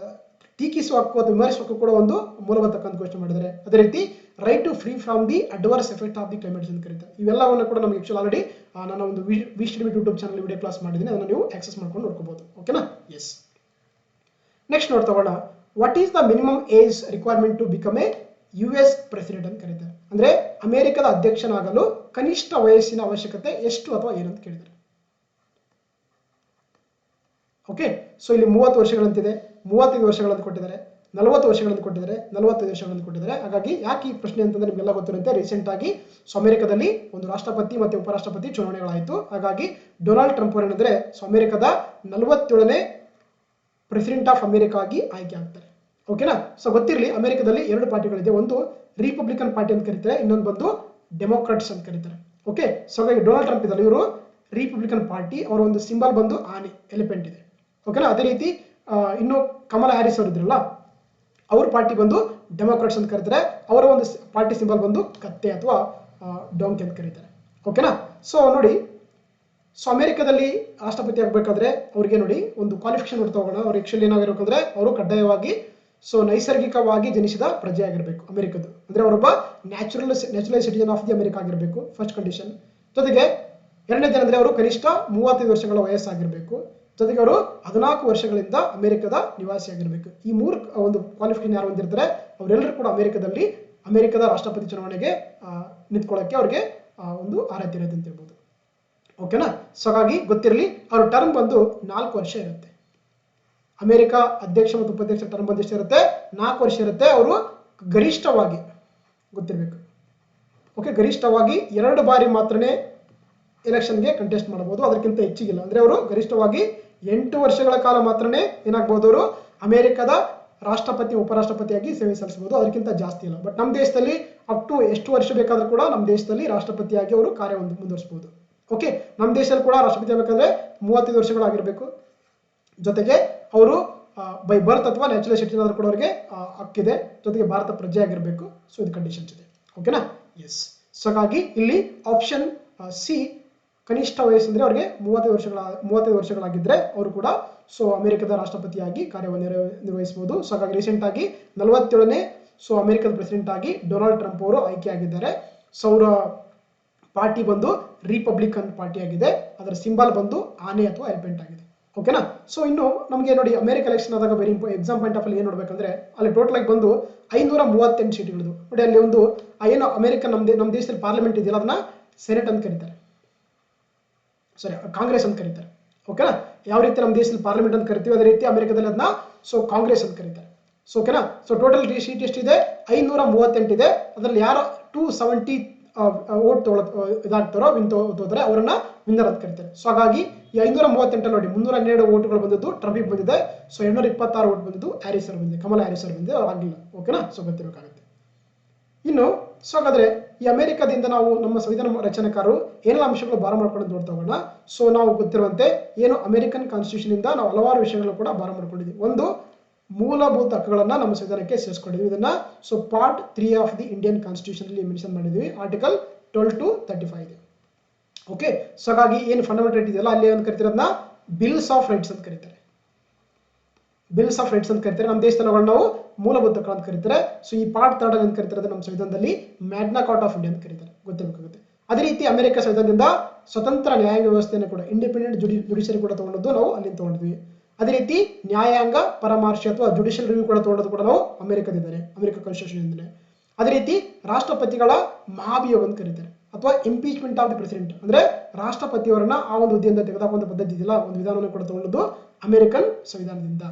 ಟೀಕಿಸುವ ಹಕ್ಕು ಅಥವಾ ವಿಮರ್ಶಿಸುವ ಹಕ್ಕು ಕೂಡ ಒಂದು ಮೂಲಭೂತ ಹಕ್ಕು ಅಂತ ಘೋಷಣೆ ಮಾಡಿದ್ದಾರೆ. ಅದೇ ರೀತಿ right to free from the adverse effect of the climate ಅಂತ ಕರೀತಾರೆ. ಇವೆಲ್ಲವನ್ನು ಕೂಡ ನಮಗೆ ಆಕ್ಚುಲಿ ಆಲ್ರೆಡಿ ನಾನು ಒಂದು V study YouTube channel video class ಮಾಡಿದ್ದೀನಿ, ಅದನ್ನು ನೀವು ಆಕ್ಸೆಸ್ ಮಾಡ್ಕೊಂಡು ನೋಡ್ಕೋಬಹುದು. ಓಕೆನಾ. ಎಸ್. ನೆಕ್ಸ್ಟ್ ನೋಡ್ತಗೋಣ. What is the minimum age requirement to become a US president ಅಂತ ಕರೀತಾರೆ. ಅಂದ್ರೆ ಅಮೆರಿಕದ ಅಧ್ಯಕ್ಷನಾಗಲು ಕನಿಷ್ಠ ವಯಸ್ಸಿನ ಅವಶ್ಯಕತೆ ಎಷ್ಟು ಅಥವಾ ಏನಂತ ಕೇಳಿದ್ದಾರೆ. ಓಕೆ. ಸೊ ಇಲ್ಲಿ 30 ವರ್ಷಗಳಂತಿದೆ, 35 ವರ್ಷಗಳಂತ ಕೊಟ್ಟಿದ್ದಾರೆ, 40 ವರ್ಷಗಳಂತ ಕೊಟ್ಟಿದ್ದಾರೆ, 45 ವರ್ಷಗಳಂತ ಕೊಟ್ಟಿದ್ದಾರೆ. ಹಾಗಾಗಿ ಯಾಕೆ ಈ ಪ್ರಶ್ನೆ ಅಂತಂದ್ರೆ ನಿಮಗೆಲ್ಲ ಗೊತ್ತಿರುತ್ತೆ, ರೀಸೆಂಟ್ ಆಗಿ ಸೊ ಅಮೆರಿಕದಲ್ಲಿ ಒಂದು ರಾಷ್ಟ್ರಪತಿ ಮತ್ತೆ ಉಪರಾಷ್ಟ್ರಪತಿ ಚುನಾವಣೆಗಳಾಯಿತು. ಹಾಗಾಗಿ ಡೊನಾಲ್ಡ್ ಟ್ರಂಪ್ ಅವರು ಏನಂದ್ರೆ ಸೊ ಅಮೆರಿಕದ 47ನೇ ಪ್ರೆಸಿಡೆಂಟ್ ಆಫ್ ಅಮೆರಿಕ ಆಗಿ ಆಯ್ಕೆ ಆಗ್ತಾರೆ. ಓಕೆನಾ. ಸೊ ಗೊತ್ತಿರಲಿ, ಅಮೆರಿಕದಲ್ಲಿ 2 ಪಾರ್ಟಿಗಳಿದೆ, ಒಂದು ರಿಪಬ್ಲಿಕನ್ ಪಾರ್ಟಿ ಅಂತ ಕರೀತಾರೆ, ಇನ್ನೊಂದು ಬಂದು ಡೆಮೋಕ್ರಾಟ್ಸ್ ಅಂತ ಕರೀತಾರೆ. ಓಕೆ. ಸೊ ಹಾಗಾಗಿ ಡೊನಾಲ್ಡ್ ಟ್ರಂಪ್ ಇದ್ದಾರೆ, ಇವರು ರಿಪಬ್ಲಿಕನ್ ಪಾರ್ಟಿ, ಅವರ ಒಂದು ಸಿಂಬಲ್ ಬಂದು ಆನೆ, ಎಲಿಫೆಂಟ್ ಇದೆ. ಓಕೆನಾ. ಅದೇ ರೀತಿ ಇನ್ನು ಕಮಲಾ ಹ್ಯಾರಿಸ್ ಅವರು ಇದ್ರಲ್ಲ, ಅವ್ರ ಪಾರ್ಟಿ ಬಂದು ಡೆಮೋಕ್ರಾಟ್ಸ್ ಅಂತ ಕರೀತಾರೆ, ಅವರ ಒಂದು ಪಾರ್ಟಿ ಸಿಂಬಲ್ ಬಂದು ಕತ್ತೆ ಅಥವಾ ಡಾಂಕಿ ಅಂತ ಕರೀತಾರೆ. ಓಕೆನಾ. ಸೊ ನೋಡಿ, ಸೊ ಅಮೆರಿಕದಲ್ಲಿ ರಾಷ್ಟ್ರಪತಿ ಆಗಬೇಕಾದ್ರೆ ಅವ್ರಿಗೆ ನೋಡಿ ಒಂದು ಕ್ವಾಲಿಫಿಕೇಶನ್ ನೋಡ್ತಾ ಹೋಗೋಣ. ಅವ್ರು ಆಕ್ಚುಲಿ ಏನಾಗಿರ್ಬೇಕಂದ್ರೆ ಅವರು ಕಡ್ಡಾಯವಾಗಿ ಸೊ ನೈಸರ್ಗಿಕವಾಗಿ ಜನಿಸಿದ ಪ್ರಜೆ ಆಗಿರಬೇಕು ಅಮೆರಿಕದ್ದು. ಅಂದ್ರೆ ಅವರೊಬ್ಬ natural citizen of the America ಆಗಿರಬೇಕು, ಫಸ್ಟ್ ಕಂಡೀಷನ್. ಜೊತೆಗೆ ಎರಡನೇದೇನೆಂದ್ರೆ ಅವರು ಕನಿಷ್ಠ 35 ವರ್ಷಗಳ ವಯಸ್ಸಾಗಿರಬೇಕು. ಜೊತೆಗೆ ಅವರು 14 ವರ್ಷಗಳಿಂದ ಅಮೆರಿಕದ ನಿವಾಸಿ ಆಗಿರಬೇಕು. ಈ 3 ಒಂದು ಕ್ವಾಲಿಫಿಕೇಶನ್ ಯಾರು ಹೊಂದಿರ್ತಾರೆ ಅವರೆಲ್ಲರೂ ಕೂಡ ಅಮೆರಿಕದ ರಾಷ್ಟ್ರಪತಿ ಚುನಾವಣೆಗೆ ನಿಂತ್ಕೊಳ್ಳೋಕೆ ಅವ್ರಿಗೆ ಒಂದು ಅರ್ಹತೆ ಇರುತ್ತೆ ಅಂತ ಹೇಳ್ಬೋದು. ಓಕೆನಾ. ಸೊ ಹಾಗಾಗಿ ಗೊತ್ತಿರಲಿ, ಅವ್ರ ಟರ್ಮ್ ಬಂದು 4 ವರ್ಷ ಇರುತ್ತೆ. ಅಮೆರಿಕ ಅಧ್ಯಕ್ಷ ಮತ್ತು ಉಪಾಧ್ಯಕ್ಷ ಟರ್ಮ್ ಬಂದಿಷ್ಟು ಇರುತ್ತೆ, 4 ವರ್ಷ ಇರುತ್ತೆ. ಅವರು ಗರಿಷ್ಠವಾಗಿ ಗೊತ್ತಿರಬೇಕು, ಓಕೆ, ಗರಿಷ್ಠವಾಗಿ 2 ಬಾರಿ ಮಾತ್ರನೇ ಎಲೆಕ್ಷನ್ಗೆ ಕಂಟೆಸ್ಟ್ ಮಾಡಬಹುದು, ಅದಕ್ಕಿಂತ ಹೆಚ್ಚಿಗಿಲ್ಲ. ಅಂದ್ರೆ ಅವರು ಗರಿಷ್ಠವಾಗಿ 8 ವರ್ಷಗಳ ಕಾಲ ಮಾತ್ರನೇ ಏನಾಗಬಹುದು, ಅವರು ಅಮೆರಿಕದ ರಾಷ್ಟ್ರಪತಿ ಉಪರಾಷ್ಟ್ರಪತಿಯಾಗಿ ಸೇವೆ ಸಲ್ಲಿಸಬಹುದು, ಅದಕ್ಕಿಂತ ಜಾಸ್ತಿ ಇಲ್ಲ. ಬಟ್ ನಮ್ಮ ದೇಶದಲ್ಲಿ ಅಪ್ ಟು ಎಷ್ಟು ವರ್ಷ ಬೇಕಾದ್ರೂ ಕೂಡ ನಮ್ಮ ದೇಶದಲ್ಲಿ ರಾಷ್ಟ್ರಪತಿಯಾಗಿ ಅವರು ಕಾರ್ಯ ಮುಂದುವರಿಸಬಹುದು. ಓಕೆ, ನಮ್ಮ ದೇಶದಲ್ಲಿ ಕೂಡ ರಾಷ್ಟ್ರಪತಿ ಆಗಬೇಕಂದ್ರೆ 35 ವರ್ಷಗಳಾಗಿರ್ಬೇಕು. ಜೊತೆಗೆ ಅವರು ಬೈ ಬರ್ತ್ ಅಥವಾ ನ್ಯಾಚುರಲ್ ಸಿಟಿಜನ್ ಆದ್ರೂ ಕೂಡ ಅವರಿಗೆ ಹಕ್ಕಿದೆ. ಜೊತೆಗೆ ಭಾರತ ಪ್ರಜೆ ಆಗಿರಬೇಕು. ಸೊ ಇದು ಕಂಡೀಷನ್ಸ್ ಇದೆ. ಓಕೆನಾ? ಎಸ್. ಸೊ ಹಾಗಾಗಿ ಇಲ್ಲಿ ಆಪ್ಷನ್ ಸಿ ಕನಿಷ್ಠ ವಯಸ್ಸು ಅಂದ್ರೆ ಅವರಿಗೆ 35 ವರ್ಷಗಳಾಗಿದ್ರೆ ಅವರು ಕೂಡ ಸೊ ಅಮೆರಿಕದ ರಾಷ್ಟ್ರಪತಿಯಾಗಿ ಕಾರ್ಯವನ್ನು ನಿರ್ವಹಿಸಬಹುದು. ಸೊ ಹಾಗಾಗಿ ರೀಸೆಂಟ್ ಆಗಿ 47ನೇ ಸೊ ಅಮೆರಿಕದ ಪ್ರೆಸಿಡೆಂಟ್ ಆಗಿ ಡೊನಾಲ್ಡ್ ಟ್ರಂಪ್ ಅವರು ಆಯ್ಕೆಯಾಗಿದ್ದಾರೆ. ಸೊ ಅವರ ಪಾರ್ಟಿ ಬಂದು ರಿಪಬ್ಲಿಕನ್ ಪಾರ್ಟಿ ಆಗಿದೆ. ಅದರ ಸಿಂಬಲ್ ಬಂದು ಆನೆ ಅಥವಾ ಎಲಿಫೆಂಟ್ ಆಗಿದೆ. ಓಕೆನಾ? ಸೊ ಇನ್ನು ನಮಗೆ ನೋಡಿ ಅಮೆರಿಕ ಎಲೆಕ್ಷನ್ ಆದಾಗ ವೆರಿ ಎಕ್ಸಾಮ್ ಪಾಯಿಂಟ್ ಆಫ್ ಏನ್ ನೋಡ್ಬೇಕಂದ್ರೆ ಅಲ್ಲಿ ಟೋಟಲ್ ಆಗಿ ಬಂದು 538 ಸೀಟ್ಗಳಿದ್ವು. ನೋಡಿ ಅಲ್ಲಿ ಒಂದು ಏನು ಅಮೆರಿಕ ನಮ್ಮ ದೇಶದಲ್ಲಿ ಪಾರ್ಲಿಮೆಂಟ್ ಇದೆಯಲ್ಲ ಅದನ್ನ ಸೆನೆಟ್ ಅಂತ ಕರೀತಾರೆ, ಸಾರಿ ಕಾಂಗ್ರೆಸ್ ಅಂತ ಕರೀತಾರೆ. ಓಕೆನಾ? ಯಾವ ರೀತಿ ನಮ್ಮ ದೇಶದಲ್ಲಿ ಪಾರ್ಲಿಮೆಂಟ್ ಅಂತ ಕರಿತೀವಿ ಅದೇ ರೀತಿ ಅಮೆರಿಕದಲ್ಲಿ ಅದನ್ನ ಸೊ ಕಾಂಗ್ರೆಸ್ ಅಂತ ಕರೀತಾರೆ. ಸೊ ಓಕೆನಾ? ಸೊ ಟೋಟಲ್ ಸೀಟ್ ಎಷ್ಟಿದೆ? 538 ಇದೆ. ಅದರಲ್ಲಿ ಯಾರು 270 ಓಟ್ ಇದಾಗ್ತಾರೋ ತೋತಾರೆ ಅವರನ್ನ ವಿನ್ನರ್ ಅಂತ ಕರೀತಾರೆ. ಸೊ ಹಾಗಾಗಿ ಈ 538 ನೋಡಿ 312 ಓಟ್ಗಳು ಬಂದಿದ್ದು ಟ್ರಂಪಿಗೆ ಬಂದಿದೆ. ಸೊ 226 ಓಟ್ ಬಂದಿದ್ದು ಹ್ಯಾರಿಸ್ ಅವ್ರು ಬಂದಿದೆ, ಕಮಲಾ ಹ್ಯಾರಿಸ್ ಅವ್ರು ಬಂದಿದೆ, ಅವ್ರು ಆಗಿಲ್ಲ. ಓಕೆನಾ? ಸೊ ಗೊತ್ತಿರಬೇಕಾಗುತ್ತೆ. ಇನ್ನು ಸೊ ಹಾಗಾದ್ರೆ ಈ ಅಮೆರಿಕದಿಂದ ನಾವು ನಮ್ಮ ಸಂವಿಧಾನ ರಚನೆಕಾರರು ಏನೆಲ್ಲ ಅಂಶಗಳು ಬಾರ ಮಾಡ್ಕೊಂಡು ನೋಡ್ತಾ ಹೋಗೋಣ. ಸೊ ನಾವು ಗೊತ್ತಿರುವಂತೆ ಏನು ಅಮೆರಿಕನ್ ಕಾನ್ಸ್ಟಿಟ್ಯೂಷನ್ ಇಂದ ನಾವು ಹಲವಾರು ವಿಷಯಗಳು ಕೂಡ ಬಾರ ಮಾಡ್ಕೊಂಡಿದ್ವಿ. ಒಂದು ಮೂಲಭೂತ ಹಕ್ಕುಗಳನ್ನ ನಮ್ಮ ಸಂವಿಧಾನಕ್ಕೆ ಸೇರಿಸ್ಕೊಂಡಿದ್ವಿ. ಇದನ್ನ so part 3 of the Indian constitution ಅಲ್ಲಿ ಮೆನ್ಷನ್ ಮಾಡಿದ್ವಿ. ಆರ್ಟಿಕಲ್ 12 to 35 ಇದೆ. ಓಕೆ, ಸೊ ಹಾಗಾಗಿ ಏನು ಫಂಡಮೆಂಟಲ್ ರೈಟ್ ಇದೆಯಲ್ಲ ಅಲ್ಲಿ ಏನು ಕರಿತಿರೋದನ್ನ ಬಿಲ್ಸ್ ಆಫ್ ರೈಟ್ಸ್ ಅಂತ ಕರೀತಾರೆ. ಬಿಲ್ಸ್ ಆಫ್ ರೈಟ್ಸ್ ಅಂತ ಕರೀತಾರೆ. ನಮ್ಮ ದೇಶದಲ್ಲಿ ನಾವು ಮೂಲಭೂತ ಹಕ್ಕುಗಳು ಅಂತ ಕರೀತಾರೆ. ಸೊ ಈ ಪಾರ್ಟ್ 3 ಅಂತ ಕರೀತಾರೆ ನಮ್ಮ ಸಂವಿಧಾನದಲ್ಲಿ ಮ್ಯಾಗ್ನಾ ಕಾರ್ಟಾ ಆಫ್ ಇಂಡಿಯಾ ಅಂತ ಕರೀತಾರೆ, ಗೊತ್ತಿರಬೇಕಾಗುತ್ತೆ. ಅದೇ ರೀತಿ ಅಮೆರಿಕ ಸಂವಿಧಾನದಿಂದ ಸ್ವತಂತ್ರ ನ್ಯಾಯಾಂಗ ವ್ಯವಸ್ಥೆಯನ್ನು ಕೂಡ ಇಂಡಿಪೆಂಡೆಂಟ್ ಜುಡಿಷಿಯರಿ ಕೂಡ ತಗೊಂಡದ್ದು ನಾವು ಅಲ್ಲಿಂದ ತಗೊಂಡಿದ್ವಿ. ಅದೇ ರೀತಿ ನ್ಯಾಯಾಂಗ ಪರಾಮರ್ಶೆ ಅಥವಾ ಜುಡಿಷಿಯಲ್ ರಿವ್ಯೂ ಕೂಡ ತಗೊಂಡದ್ದು ಕೂಡ ನಾವು ಅಮೆರಿಕದಿಂದಲೇ, ಅಮೆರಿಕ ಕಾನ್ಸ್ಟಿಟ್ಯೂಷನ್ ಇಂದಲೇ. ಅದೇ ರೀತಿ ರಾಷ್ಟ್ರಪತಿಗಳ ಮಹಾಭಿಯೋಗ ಅಂತ ಕರೀತಾರೆ ಅಥವಾ ಇಂಪೀಚ್ಮೆಂಟ್ ಆಫ್ ದಿ ಪ್ರೆಸಿಡೆಂಟ್, ಅಂದ್ರೆ ರಾಷ್ಟ್ರಪತಿಯವರನ್ನ ಆ ಒಂದು ಹುದ್ದೆಯಿಂದ ತೆಗೆದುಹಾಕುವಂತ ಪದ್ಧತಿ ಇದೆಯಲ್ಲ, ಒಂದು ವಿಧಾನವನ್ನು ಕೂಡ ತಗೊಂಡದ್ದು ಅಮೆರಿಕನ್ ಸಂವಿಧಾನದಿಂದ.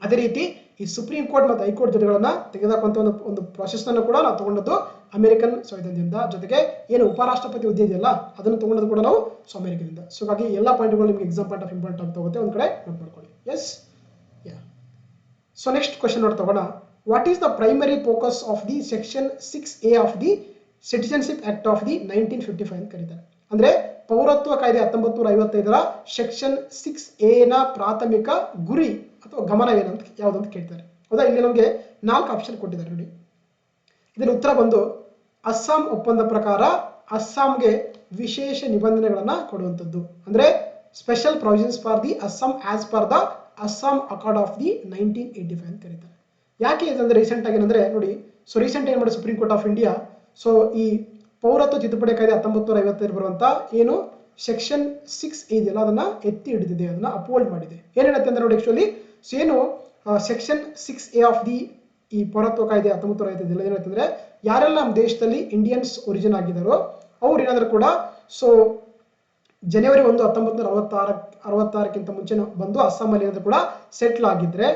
ಅದೇ ರೀತಿ ಈ ಸುಪ್ರೀಂ ಕೋರ್ಟ್ ಮತ್ತು ಹೈಕೋರ್ಟ್ ಜಡ್ಜ್ಗಳನ್ನ ತೆಗೆದುಹಾಕುವಂತ ಒಂದು ಪ್ರಾಸೆಸ್ ಅನ್ನು ಕೂಡ ನಾವು ತಗೊಂಡದ್ದು ಅಮೆರಿಕನ್ ಸಂವಿಧಾನದಿಂದ. ಜೊತೆಗೆ ಏನು ಉಪರಾಷ್ಟ್ರಪತಿ ಹುದ್ದೆ ಇದೆಯಲ್ಲ ಅದನ್ನು ತಗೊಂಡದ್ದು ಕೂಡ ನಾವು ಸೊ ಅಮೆರಿಕದಿಂದ. ಸೊ ಹಾಗಾಗಿ ಎಲ್ಲ ಪಾಯಿಂಟ್ಗಳು ನಿಮಗೆ ಎಕ್ಸಾಮ್ ಪಾಯಿಂಟ್ ಆಫ್ ಇಂಪಾರ್ಟೆಂಟ್ ಆಗ್ತಾ ಹೋಗುತ್ತೆ, ಒಂದ್ ಕಡೆ ನೋಟ್ ಮಾಡ್ಕೊಳ್ಳಿ. ಎಸ್, ಯಾ. ಸೊ ನೆಕ್ಸ್ಟ್ ಕ್ವೆಶ್ಚನ್ ನೋಡ್ತಾ ಹೋಗೋಣ. What is the primary focus of the section 6A of the citizenship act of the 1955 ಅಂತ ಕರೀತಾರೆ. ಅಂದ್ರೆ ಪೌರತ್ವ ಕಾಯ್ದೆ 1955ರ ಸೆಕ್ಷನ್ 6A ನ ಪ್ರಾಥಮಿಕ ಗುರಿ ಅಥವಾ ಗಮನ ಏನಂತ ಯಾವ್ದಂತ ಕೇಳ್ತಾರೆ. ಹೌದಾ? ಇಲ್ಲಿ ನಮಗೆ 4 ಆಪ್ಷನ್ ಕೊಟ್ಟಿದ್ದಾರೆ ನೋಡಿ. ಇದರ ಉತ್ತರ ಬಂದು ಅಸ್ಸಾಂ ಒಪ್ಪಂದ ಪ್ರಕಾರ ಅಸ್ಸಾಂಗೆ ವಿಶೇಷ ನಿಬಂಧನೆಗಳನ್ನ ಕೊಡುವಂಥದ್ದು, ಅಂದ್ರೆ special provisions for the Assam as per the Assam Accord of the 1985 ಅಂತ ಕರೀತಾರೆ. ಯಾಕೆ ಇದಂದ್ರೆ ರೀಸೆಂಟ್ ಆಗಿ ಏನಂದ್ರೆ ನೋಡಿ, ಸೊ ರೀಸೆಂಟ್ ಏನ್ ಮಾಡಿ supreme court of India so ಈ ಪೌರತ್ವ ತಿದ್ದುಪಡಿ ಕಾಯ್ದೆ 1955 ಬರುವಂತ ಏನು ಸೆಕ್ಷನ್ 6 ಇದೆಯಲ್ಲ ಅದನ್ನ ಎತ್ತಿ ಹಿಡಿದಿದೆ, ಅದನ್ನ ಅಪ್ಹೋಲ್ಡ್ ಮಾಡಿದೆ. ಏನ್ ಹೇಳುತ್ತೆ ಅಂದ್ರೆ ನೋಡಿ ಆಕ್ಚುಲಿ ಸೊ ಏನು ಸೆಕ್ಷನ್ 6A ಆಫ್ ದಿ ಈ ಪೌರತ್ವ ಕಾಯ್ದೆ 1955 ಏನಂತಂದ್ರೆ ಯಾರೆಲ್ಲ ನಮ್ಮ ದೇಶದಲ್ಲಿ ಇಂಡಿಯನ್ಸ್ ಒರಿಜಿನ್ ಆಗಿದ್ದಾರೋ ಅವ್ರು ಏನಾದ್ರು ಕೂಡ ಸೊ ಜನವರಿ 1, 1966ಕ್ಕಿಂತ ಮುಂಚೆ ಬಂದು ಅಸ್ಸಾಂ ಅಲ್ಲಿ ಏನಾದ್ರು ಕೂಡ ಸೆಟ್ಲ್ ಆಗಿದ್ರೆ,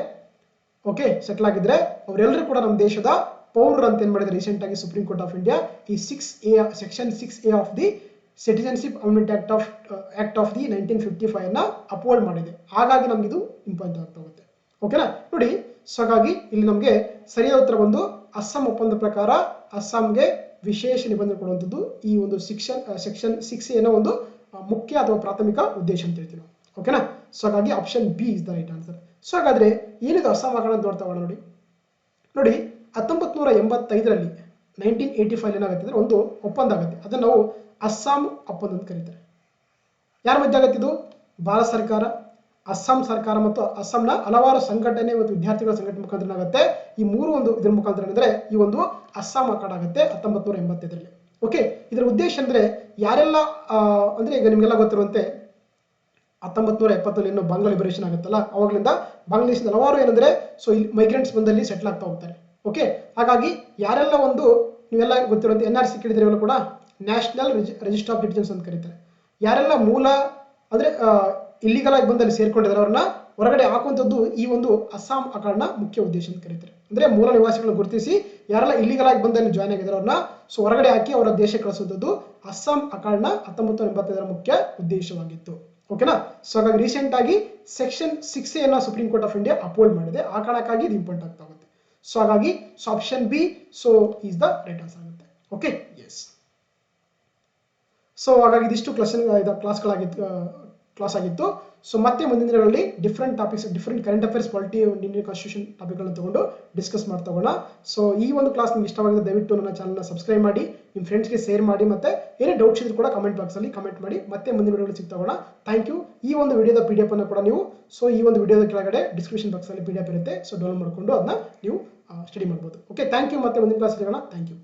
ಓಕೆ, ಸೆಟ್ಲ್ ಆಗಿದ್ರೆ ಅವರೆಲ್ಲರೂ ಕೂಡ ನಮ್ಮ ದೇಶದ ಪೌರರು ಅಂತ ಏನ್ ಮಾಡಿದ್ರೆ ರೀಸೆಂಟ್ ಆಗಿ ಸುಪ್ರೀಂ ಕೋರ್ಟ್ ಆಫ್ ಇಂಡಿಯಾ ಈ section 6A of the citizenship amendment act of the 1955 ನ ಅಪ್ಹೋಲ್ಡ್ ಮಾಡಿದೆ. ಹಾಗಾಗಿ ನಮ್ಗೆ ಇದು ಇಂಪಾರ್ಟೆಂಟ್ ಆಗ್ತಾ ಹೋಗುತ್ತೆ. ಓಕೆನಾ? ನೋಡಿ, ಸೊ ಹಾಗಾಗಿ ಇಲ್ಲಿ ನಮಗೆ ಸರಿಯಾದ ಉತ್ತರ ಬಂದು ಅಸ್ಸಾಂ ಒಪ್ಪಂದ ಪ್ರಕಾರ ಅಸ್ಸಾಂಗೆ ವಿಶೇಷ ನಿಬಂಧನೆ ಕೊಡುವಂಥದ್ದು ಈ ಒಂದು ಸೆಕ್ಷನ್ 6A ನ ಒಂದು ಮುಖ್ಯ ಅಥವಾ ಪ್ರಾಥಮಿಕ ಉದ್ದೇಶ ಅಂತ ಹೇಳ್ತೀವಿ ನಾವು. ಓಕೆನಾ? ಸೊ ಹಾಗಾಗಿ option B is the right answer. So ಹಾಗಾದ್ರೆ ಏನಿದು ಅಸ್ಸಾಂ ಹಗರಣ ನೋಡ್ತಾ ಹೋಗೋಣ. ನೋಡಿ 1985ರಲ್ಲಿ 1985 ಏನಾಗುತ್ತೆ ಅಂದ್ರೆ ಒಂದು ಒಪ್ಪಂದ ಆಗುತ್ತೆ, ಅದನ್ನ ನಾವು ಅಸ್ಸಾಂ ಒಪ್ಪಂದ ಅಂತ ಕರೀತಾರೆ. ಯಾರ ಮಧ್ಯೆ ಆಗತ್ತೆ ಇದು? ಭಾರತ ಸರ್ಕಾರ, ಅಸ್ಸಾಂ ಸರ್ಕಾರ ಮತ್ತು ಅಸ್ಸಾಂನ ಹಲವಾರು ಸಂಘಟನೆ ಮತ್ತು ವಿದ್ಯಾರ್ಥಿಗಳ ಸಂಘಟನೆ ಮುಖಾಂತರ ಆಗುತ್ತೆ. ಈ ಮೂರು ಒಂದು ಇದರ ಮುಖಾಂತರ ಅಂದ್ರೆ ಈ ಒಂದು ಅಸ್ಸಾಂ ಅಕಾರ್ಡ್ ಆಗುತ್ತೆ 1985ರಲ್ಲಿ. ಓಕೆ, ಇದರ ಉದ್ದೇಶ ಅಂದ್ರೆ ಯಾರೆಲ್ಲ ಅಂದ್ರೆ ಈಗ ನಿಮ್ಗೆಲ್ಲ ಗೊತ್ತಿರುವಂತೆ 1970 ಇನ್ನು ಬಾಂಗ್ಲಾ ಲಿಬರೇಷನ್ ಆಗುತ್ತಲ್ಲ, ಅವಾಗಲಿಂದ ಬಾಂಗ್ಲಾದೇಶದ ಹಲವಾರು ಏನಂದ್ರೆ ಸೊ ಇಲ್ಲಿ ಮೈಗ್ರೆಂಟ್ಸ್ ಬಂದಲ್ಲಿ ಸೆಟ್ಲ್ ಆಗ್ತಾ ಹೋಗ್ತಾರೆ. ಓಕೆ, ಹಾಗಾಗಿ ಯಾರೆಲ್ಲ ಒಂದು ನೀವೆಲ್ಲ ಗೊತ್ತಿರುವಂತೆ NRC ಕೇಳಿದ್ರೆ ಕೂಡ ನ್ಯಾಷನಲ್ ರಿಜಿಸ್ಟರ್ ಆಫ್ ಸಿಟಿಜನ್ಸ್ ಅಂತ ಕರೀತಾರೆ. ಯಾರೆಲ್ಲ ಮೂಲ ಅಂದ್ರೆ ಇಲ್ಲಿಗಲ್ ಆಗಿ ಬಂದಲ್ಲಿ ಸೇರ್ಕೊಂಡಿದ್ದಾರೆ ಅವ್ರನ್ನ ಹೊರಗಡೆ ಹಾಕುವಂಥದ್ದು ಈ ಒಂದು ಅಸ್ಸಾಂ ಅಕಾರ್ಡ್ನ ಮುಖ್ಯ ಉದ್ದೇಶ ಅಂತ ಕರೀತಾರೆ. ಅಂದ್ರೆ ಮೂಲ ನಿವಾಸಿಗಳನ್ನು ಗುರುತಿಸಿ ಯಾರೆಲ್ಲ ಇಲ್ಲಿಗಲ್ ಆಗಿ ಬಂದಲ್ಲಿ ಜಾಯ್ನ್ ಆಗಿದ್ದಾರೆ ಅವ್ರನ್ನ ಸೊ ಹೊರಗಡೆ ಹಾಕಿ ಅವರ ದೇಶಕ್ಕೆ ಕಳಿಸುವಂಥದ್ದು ಅಸ್ಸಾಂ ಅಕಾರ್ಡ್ನ 1985ರ ಮುಖ್ಯ ಉದ್ದೇಶವಾಗಿತ್ತು. ಓಕೆನಾ. ಸೊ ಹಾಗಾಗಿ ರೀಸೆಂಟ್ ಆಗಿ ಸೆಕ್ಷನ್ 6A ಅನ್ನ Supreme court of India upheld ಮಾಡಿದೆ. ಆ ಕಾರಣಕ್ಕಾಗಿ ಇದು ಇಂಪಾರ್ಟೆಂಟ್ ಆಗ್ತಾ ಹೋಗುತ್ತೆ. ಸೊ ಹಾಗಾಗಿ option B so is the right answer ಆಗುತ್ತೆ. Okay, yes. ಸೊ ಹಾಗಾಗಿ ಇದಿಷ್ಟು ಕ್ಲಾಸ್ ಆಗಿತ್ತು. ಸೊ ಮತ್ತೆ ಮುಂದಿನ ದಿನಗಳಲ್ಲಿ different topics, different current affairs, polity, Indian constitution ಟಾಪಿಕ್ಗಳನ್ನು ತಗೊಂಡು ಡಿಸ್ಕಸ್ ಮಾಡ್ತಾ ಹೋಗೋಣ. ಸೊ ಈ ಒಂದು ಕ್ಲಾಸ್ ನಿಮ್ಗೆ ಇಷ್ಟವಾಗಿದ್ರೆ ದಯವಿಟ್ಟು ನನ್ನ ಚಾನಲ್ನ ಸಬ್ಸ್ಕ್ರೈಬ್ ಮಾಡಿ, ನಿಮ್ಮ ಫ್ರೆಂಡ್ಸ್ಗೆ ಶೇರ್ ಮಾಡಿ, ಮತ್ತೆ ಏನೇ ಡೌಟ್ಸ್ ಇದ್ರೂ ಕೂಡ ಕಮೆಂಟ್ ಬಾಕ್ಸಲ್ಲಿ ಕಮೆಂಟ್ ಮಾಡಿ. ಮತ್ತೆ ಮುಂದಿನ ವಿಡಿಯೋಗಳು ಸಿಗ್ತಾ ಹೋಗೋಣ. Thank you. ಈ ಒಂದು ವಿಡಿಯೋದ PDF ಅನ್ನು ಕೂಡ ನೀವು ಈ ಒಂದು ವಿಡಿಯೋದ ಕೆಳಗಡೆ ಡಿಸ್ಕ್ರಿಪ್ಷನ್ ಬಾಕ್ಸಲ್ಲಿ PDF ಇರುತ್ತೆ. ಸೊ ಡೌನ್ಲೋಡ್ ಮಾಡಿಕೊಂಡು ಅದನ್ನ ನೀವು ಸ್ಟಡಿ ಮಾಡ್ಬೋದು. Okay, thank you. ಮತ್ತೆ ಮುಂದಿನ ಕ್ಲಾಸ್ ಸಿಗೋಣ. Thank you.